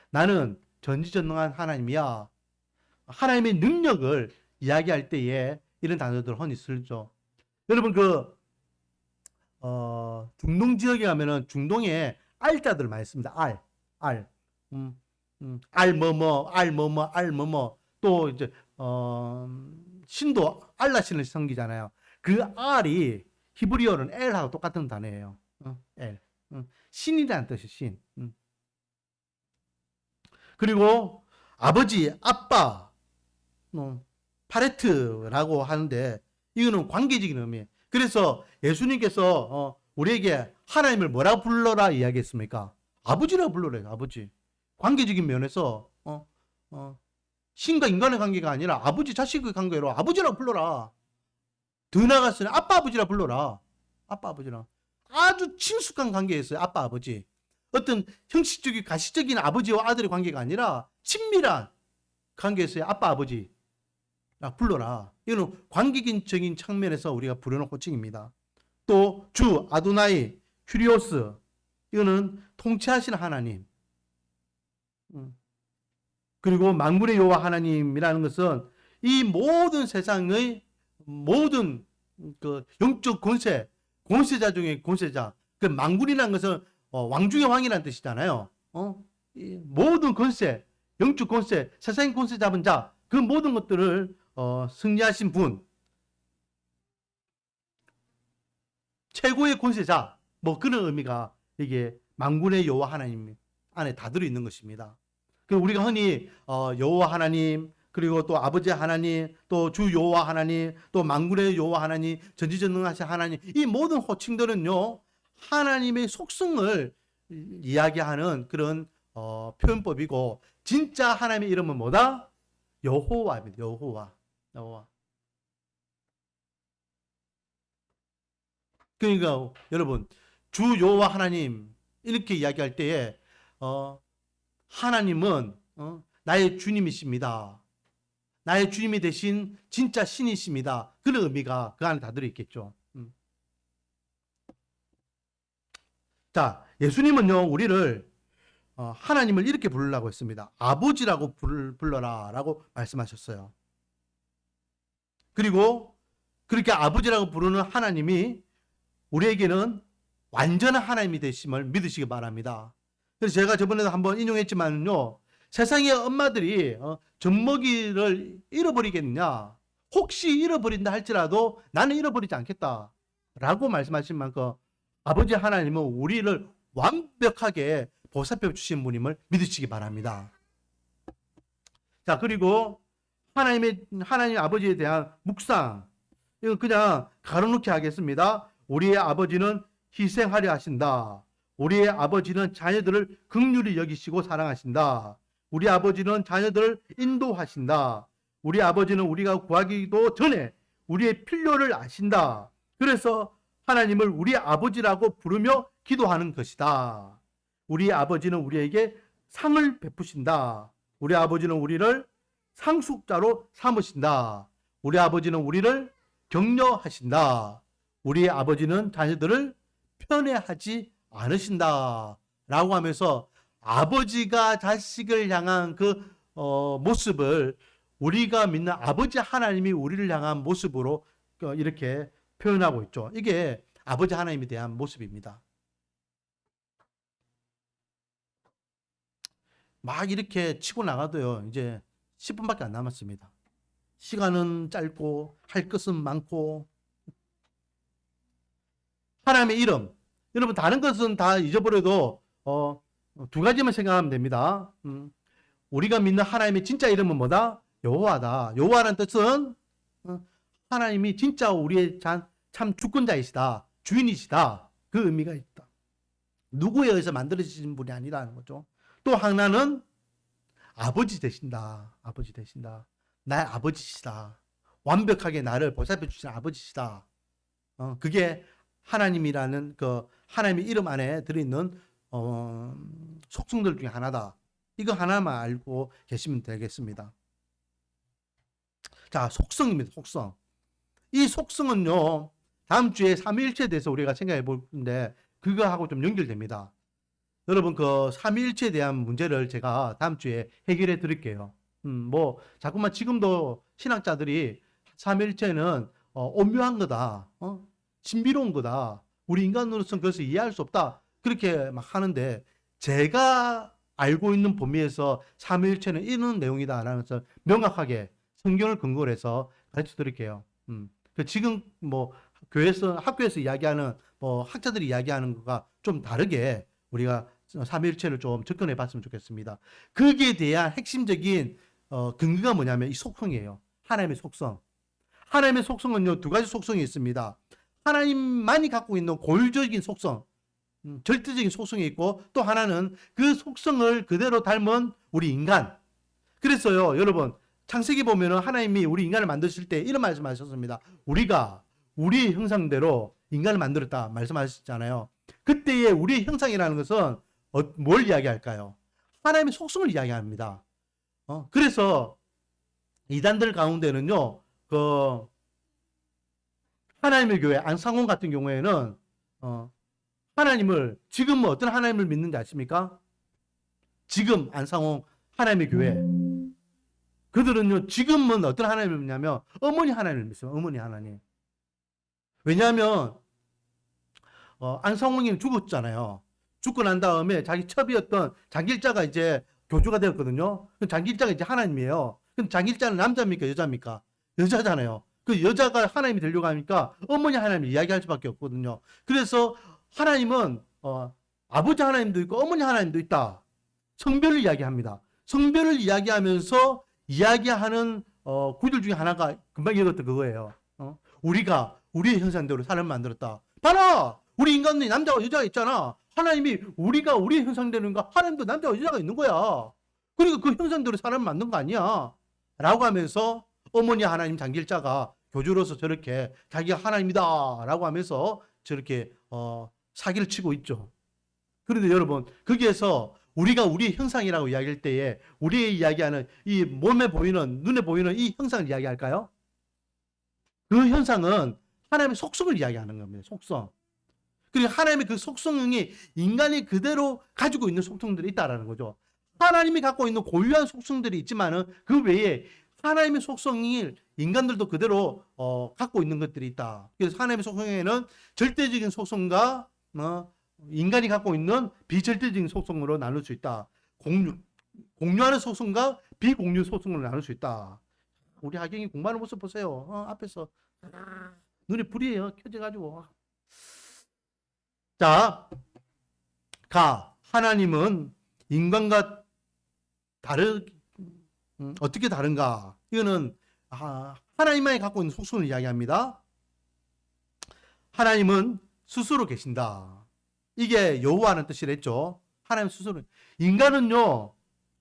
나는 전지전능한 하나님이야. 하나님의 능력을 이야기할 때에 이런 단어들을 흔히 쓰죠. 여러분 중동 지역에 가면은 중동에 알자들 많이 씁니다. 알. 알뭐뭐 또 이제 신도 알라 신을 섬기잖아요. 그 알이 히브리어는 엘하고 똑같은 단어예요. 엘. 신이라는 뜻이 신. 그리고 아버지, 아빠, 파레트라고 하는데 이거는 관계적인 의미예요. 그래서 예수님께서 우리에게 하나님을 뭐라고 불러라 이야기했습니까? 아버지라고 불러래요. 아버지. 관계적인 면에서 신과 인간의 관계가 아니라 아버지 자식의 관계로 아버지라고 불러라. 더 나아갔으니 아빠 아버지라 불러라. 아빠 아버지랑 아주 친숙한 관계였어요. 아빠 아버지. 어떤 형식적인 가시적인 아버지와 아들의 관계가 아니라 친밀한 관계였어요. 아빠 아버지 불러라. 이거는 관계적인 측면에서 우리가 부르는 호칭입니다. 또 주 아도나이 큐리오스 이거는 통치하시는 하나님. 그리고 만군의 여호와 하나님이라는 것은 이 모든 세상의 모든 그 영적 권세자 중에 권세자. 그 만군이라는 것은 왕 중의 왕이라는 뜻이잖아요. 이 모든 권세, 영적 권세, 세상의 권세 잡은 자, 그 모든 것들을 승리하신 분, 최고의 권세자, 뭐 그런 의미가 이게 만군의 여호와 하나님 안에 다 들어 있는 것입니다. 그 우리가 흔히 여호와 하나님, 그리고 또 아버지 하나님, 또 주 여호와 하나님, 또 만군의 여호와 하나님, 전지전능하신 하나님, 이 모든 호칭들은요 하나님의 속성을 이야기하는 그런 표현법이고, 진짜 하나님의 이름은 뭐다? 여호와입니다. 여호와. 그러니까 여러분, 주 여호와 하나님 이렇게 이야기할 때에 하나님은 나의 주님이십니다. 나의 주님이 되신 진짜 신이십니다. 그런 의미가 그 안에 다 들어있겠죠. 자, 예수님은요 우리를 하나님을 이렇게 부르려고 했습니다. 아버지라고 불러라 라고 말씀하셨어요. 그리고 그렇게 아버지라고 부르는 하나님이 우리에게는 완전한 하나님이 되심을 믿으시기 바랍니다. 그래서 제가 저번에도 한번 인용했지만요, 세상의 엄마들이 젖먹이를 잃어버리겠느냐, 혹시 잃어버린다 할지라도 나는 잃어버리지 않겠다 라고 말씀하신 만큼 아버지 하나님은 우리를 완벽하게 보살펴 주신 분임을 믿으시기 바랍니다. 자, 그리고 하나님 아버지에 대한 묵상, 이거 그냥 가로놓기 하겠습니다. 우리의 아버지는 희생하려 하신다. 우리의 아버지는 자녀들을 긍휼히 여기시고 사랑하신다. 우리 아버지는 자녀들을 인도하신다. 우리 아버지는 우리가 구하기도 전에 우리의 필요를 아신다. 그래서 하나님을 우리 아버지라고 부르며 기도하는 것이다. 우리 아버지는 우리에게 상을 베푸신다. 우리 아버지는 우리를 상속자로 삼으신다. 우리 아버지는 우리를 격려하신다. 우리 아버지는 자녀들을 편애하지 않으신다 라고 하면서 아버지가 자식을 향한 그 모습을 우리가 믿는 아버지 하나님이 우리를 향한 모습으로 이렇게 표현하고 있죠. 이게 아버지 하나님에 대한 모습입니다. 막 이렇게 치고 나가도요, 이제 10분밖에 안 남았습니다. 시간은 짧고 할 것은 많고, 하나님의 이름, 여러분 다른 것은 다 잊어버려도 두 가지만 생각하면 됩니다. 우리가 믿는 하나님의 진짜 이름은 뭐다? 여호와다. 여호와라는 뜻은 하나님이 진짜 우리의 참 주권자이시다, 주인이시다, 그 의미가 있다. 누구에 의해서 만들어지신 분이 아니라는 거죠. 또 하나는 아버지 되신다. 아버지 되신다. 나의 아버지시다. 완벽하게 나를 보살펴 주신 아버지시다. 그게 하나님이라는 그 하나님의 이름 안에 들어있는 속성들 중에 하나다. 이거 하나만 알고 계시면 되겠습니다. 자, 속성입니다. 속성. 이 속성은요, 다음 주에 삼위일체에 대해서 우리가 생각해 볼 건데 그거하고 좀 연결됩니다. 여러분, 그 삼위일체에 대한 문제를 제가 다음 주에 해결해 드릴게요. 뭐 자꾸만 지금도 신학자들이 삼위일체는 오묘한 거다, 신비로운 거다, 우리 인간으로서는 그것을 이해할 수 없다, 그렇게 막 하는데, 제가 알고 있는 범위에서 삼위일체는 이런 내용이다 라면서 명확하게 성경을 근거로 해서 가르쳐 드릴게요. 지금 뭐 학교에서 이야기하는 뭐 학자들이 이야기하는 것과 좀 다르게 우리가 삼위일체를 좀 접근해 봤으면 좋겠습니다. 거기에 대한 핵심적인 근거가 뭐냐면 이 속성이에요. 하나님의 속성. 하나님의 속성은요, 두 가지 속성이 있습니다. 하나님만이 갖고 있는 고유적인 속성, 절대적인 속성이 있고, 또 하나는 그 속성을 그대로 닮은 우리 인간. 그래서요, 여러분, 창세기 보면은 하나님이 우리 인간을 만드실 때 이런 말씀하셨습니다. 우리가 우리의 형상대로 인간을 만들었다 말씀하셨잖아요. 그때의 우리의 형상이라는 것은 뭘 이야기할까요? 하나님의 속성을 이야기합니다. 그래서 이단들 가운데는요, 그 하나님의 교회 안상홍 같은 경우에는 하나님을, 지금은 어떤 하나님을 믿는지 아십니까? 지금 안상홍 하나님의 교회, 그들은요 지금은 어떤 하나님을 믿냐면 어머니 하나님을 믿어요. 어머니 하나님. 왜냐하면 안상홍이 죽었잖아요. 죽고 난 다음에 자기 첩이었던 장길자가 이제 교주가 되었거든요. 장길자가 이제 하나님이에요. 그럼 장길자는 남자입니까 여자입니까? 여자잖아요. 그 여자가 하나님이 되려고 하니까 어머니 하나님을 이야기할 수밖에 없거든요. 그래서 하나님은 아버지 하나님도 있고 어머니 하나님도 있다. 성별을 이야기합니다. 성별을 이야기하면서 이야기하는 구절 중에 하나가 금방 읽었던 그거예요. 우리가 우리의 형상대로 사람을 만들었다. 봐라! 우리 인간이 남자와 여자가 있잖아. 하나님이 우리가 우리의 형상대로인가? 하나님도 남자와 여자가 있는 거야. 그러니까 그 형상대로 사람을 만든 거 아니야. 라고 하면서 어머니 하나님 장길자가 교주로서 저렇게 자기가 하나님이다 라고 하면서 저렇게 사기를 치고 있죠. 그런데 여러분, 거기에서 우리가 우리의 형상이라고 이야기할 때에 우리의 이야기하는 이 몸에 보이는, 눈에 보이는 이 형상을 이야기할까요? 그 현상은 하나님의 속성을 이야기하는 겁니다. 속성. 그리고 하나님의 그 속성이 인간이 그대로 가지고 있는 속성들이 있다라는 거죠. 하나님이 갖고 있는 고유한 속성들이 있지만은 그 외에 하나님의 속성이 인간들도 그대로 갖고 있는 것들이 있다. 그래서 하나님의 속성에는 절대적인 속성과 인간이 갖고 있는 비절대적인 속성으로 나눌 수 있다. 공유하는 속성과 비공유 속성으로 나눌 수 있다. 우리 하경이 공부하는 모습 보세요. 앞에서 눈에 불이 켜져가지고. 자, 하나님은 인간과 어떻게 다른가? 이거는 하나님만이 갖고 있는 속성을 이야기합니다. 하나님은 스스로 계신다. 이게 여호와는 뜻이랬죠. 하나님 스스로. 인간은요,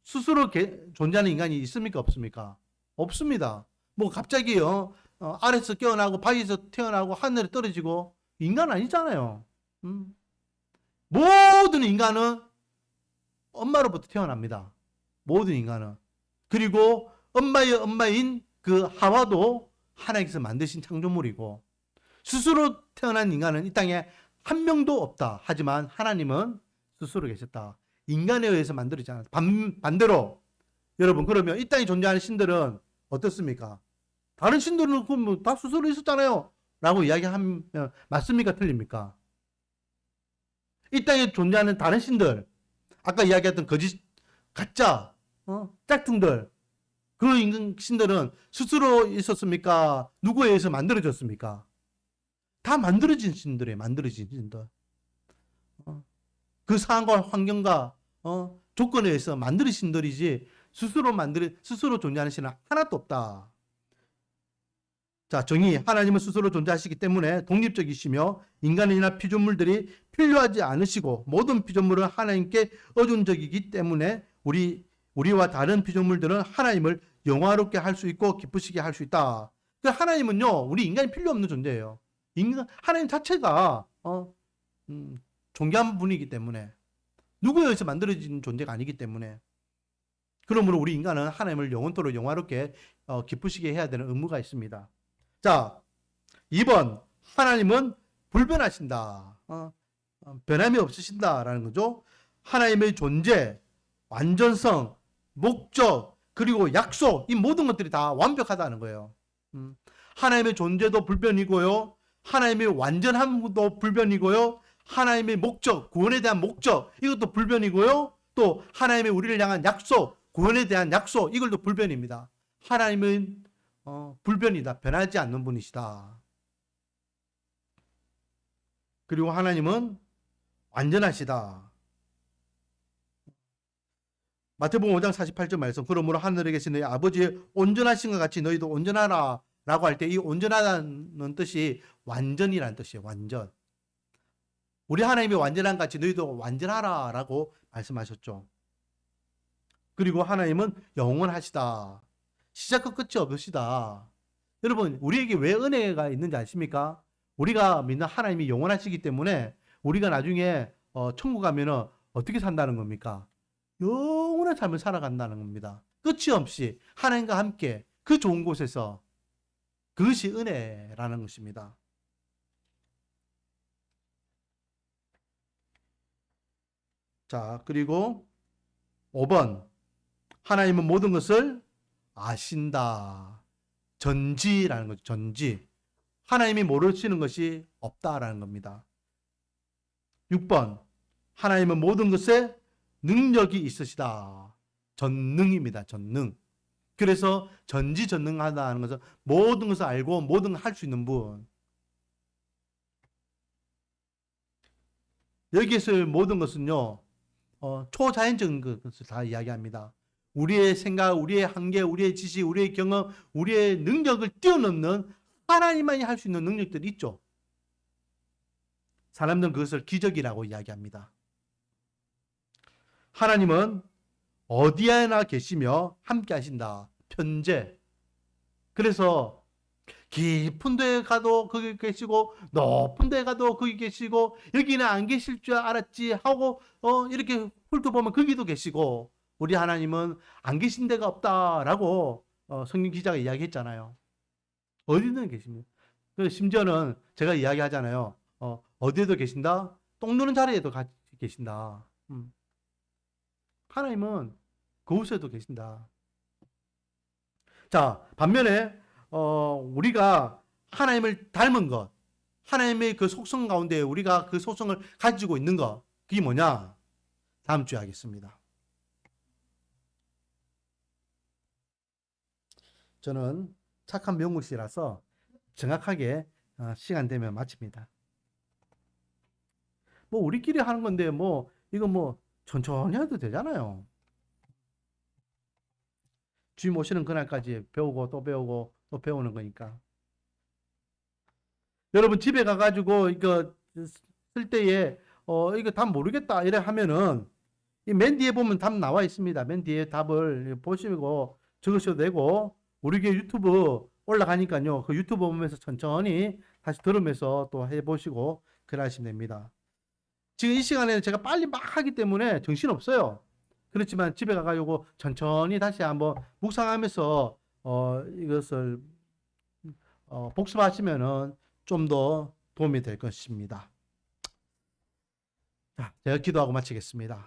스스로 존재하는 인간이 있습니까? 없습니까? 없습니다. 뭐 갑자기 아래에서 깨어나고 바위에서 태어나고 하늘에 떨어지고 인간 아니잖아요. 모든 인간은 엄마로부터 태어납니다. 모든 인간은. 그리고 엄마의 엄마인 그 하와도 하나님께서 만드신 창조물이고 스스로 태어난 인간은 이 땅에 한 명도 없다. 하지만 하나님은 스스로 계셨다. 인간에 의해서 만들어지지 않았다. 반대로 여러분, 그러면 이 땅에 존재하는 신들은 어떻습니까? 다른 신들은 다 스스로 있었잖아요. 라고 이야기하면 맞습니까? 틀립니까? 이 땅에 존재하는 다른 신들, 아까 이야기했던 거짓, 가짜, 짝퉁들, 그 인간 신들은 스스로 있었습니까? 누구에 의해서 만들어졌습니까? 다 만들어진 신들이에요. 만들어진 신들. 그 상황과 환경과 조건에 의해서 만들어진 신들이지 스스로 존재하는 신은 하나도 없다. 자, 정의. 하나님은 스스로 존재하시기 때문에 독립적이시며 인간이나 피조물들이 필요하지 않으시고 모든 피조물은 하나님께 의존적이기 때문에 우리와 다른 피조물들은 하나님을 영화롭게 할 수 있고 기쁘시게 할 수 있다. 그 하나님은요, 우리 인간이 필요 없는 존재예요. 하나님 자체가 존귀한 분이기 때문에 누구에 의해서 만들어진 존재가 아니기 때문에 그러므로 우리 인간은 하나님을 영원토록 영화롭게 기쁘시게 해야 되는 의무가 있습니다. 자, 2번. 하나님은 불변하신다. 변함이 없으신다라는 거죠. 하나님의 존재, 완전성, 목적, 그리고 약속, 이 모든 것들이 다 완벽하다는 거예요. 하나님의 존재도 불변이고요. 하나님의 완전함도 불변이고요. 하나님의 목적, 구원에 대한 목적, 이것도 불변이고요. 또 하나님의 우리를 향한 약속, 구원에 대한 약속, 이걸도 불변입니다. 하나님은 불변이다. 변하지 않는 분이시다. 그리고 하나님은 완전하시다. 마태복음 5장 48절 말씀. 그러므로 하늘에 계신 너희 아버지의 온전하신 것 같이 너희도 온전하라 라고 할 때 이 온전하다는 뜻이 완전이라는 뜻이에요. 완전. 우리 하나님이 완전한 같이 너희도 완전하라 라고 말씀하셨죠. 그리고 하나님은 영원하시다. 시작과 끝이 없으시다. 여러분, 우리에게 왜 은혜가 있는지 아십니까? 우리가 믿는 하나님이 영원하시기 때문에 우리가 나중에 천국 가면은 어떻게 산다는 겁니까? 영원한 삶을 살아간다는 겁니다. 끝이 없이 하나님과 함께 그 좋은 곳에서. 그것이 은혜라는 것입니다. 자, 그리고 5번. 하나님은 모든 것을 아신다. 전지라는 거죠. 전지. 하나님이 모르시는 것이 없다라는 겁니다. 6번. 하나님은 모든 것에 능력이 있으시다. 전능입니다. 전능. 그래서 전지전능하다는 것은 모든 것을 알고 모든 걸 할 수 있는 분. 여기에서 모든 것은요, 초자연적인 것을 다 이야기합니다. 우리의 생각, 우리의 한계, 우리의 지식, 우리의 경험, 우리의 능력을 뛰어넘는 하나님만이 할 수 있는 능력들이 있죠. 사람들은 그것을 기적이라고 이야기합니다. 하나님은 어디에나 계시며 함께 하신다. 편재. 그래서 깊은 데에 가도 거기 계시고 높은 데에 가도 거기 계시고 여기는 안 계실 줄 알았지 하고 이렇게 훑어보면 거기도 계시고 우리 하나님은 안 계신 데가 없다라고 성경 기자가 이야기했잖아요. 어디든 계십니다. 심지어는 제가 이야기하잖아요. 어디에도 계신다? 똥 누는 자리에도 같이 계신다. 하나님은 그곳에도 계신다. 자, 반면에 우리가 하나님을 닮은 것, 하나님의 그 속성 가운데 우리가 그 속성을 가지고 있는 것, 그게 뭐냐? 다음 주에 하겠습니다. 저는 착한 명구씨라서 정확하게 시간 되면 마칩니다. 뭐 우리끼리 하는 건데 뭐 이거 뭐 천천히 해도 되잖아요. 주님 오시는 그날까지 배우고 또 배우고 또 배우는 거니까. 여러분 집에 가가지고 이거 쓸 때에 이거 답 모르겠다 이래 하면은 이 맨 뒤에 보면 답 나와 있습니다. 맨 뒤에 답을 보시고 적으셔도 되고 우리 교회 유튜브 올라가니까요. 그 유튜브 보면서 천천히 다시 들으면서 또 해보시고 그래 하시면 됩니다. 지금 이 시간에는 제가 빨리 막 하기 때문에 정신 없어요. 그렇지만 집에 가가지고 천천히 다시 한번 묵상하면서 이것을 복습하시면은 좀 더 도움이 될 것입니다. 자, 제가 기도하고 마치겠습니다.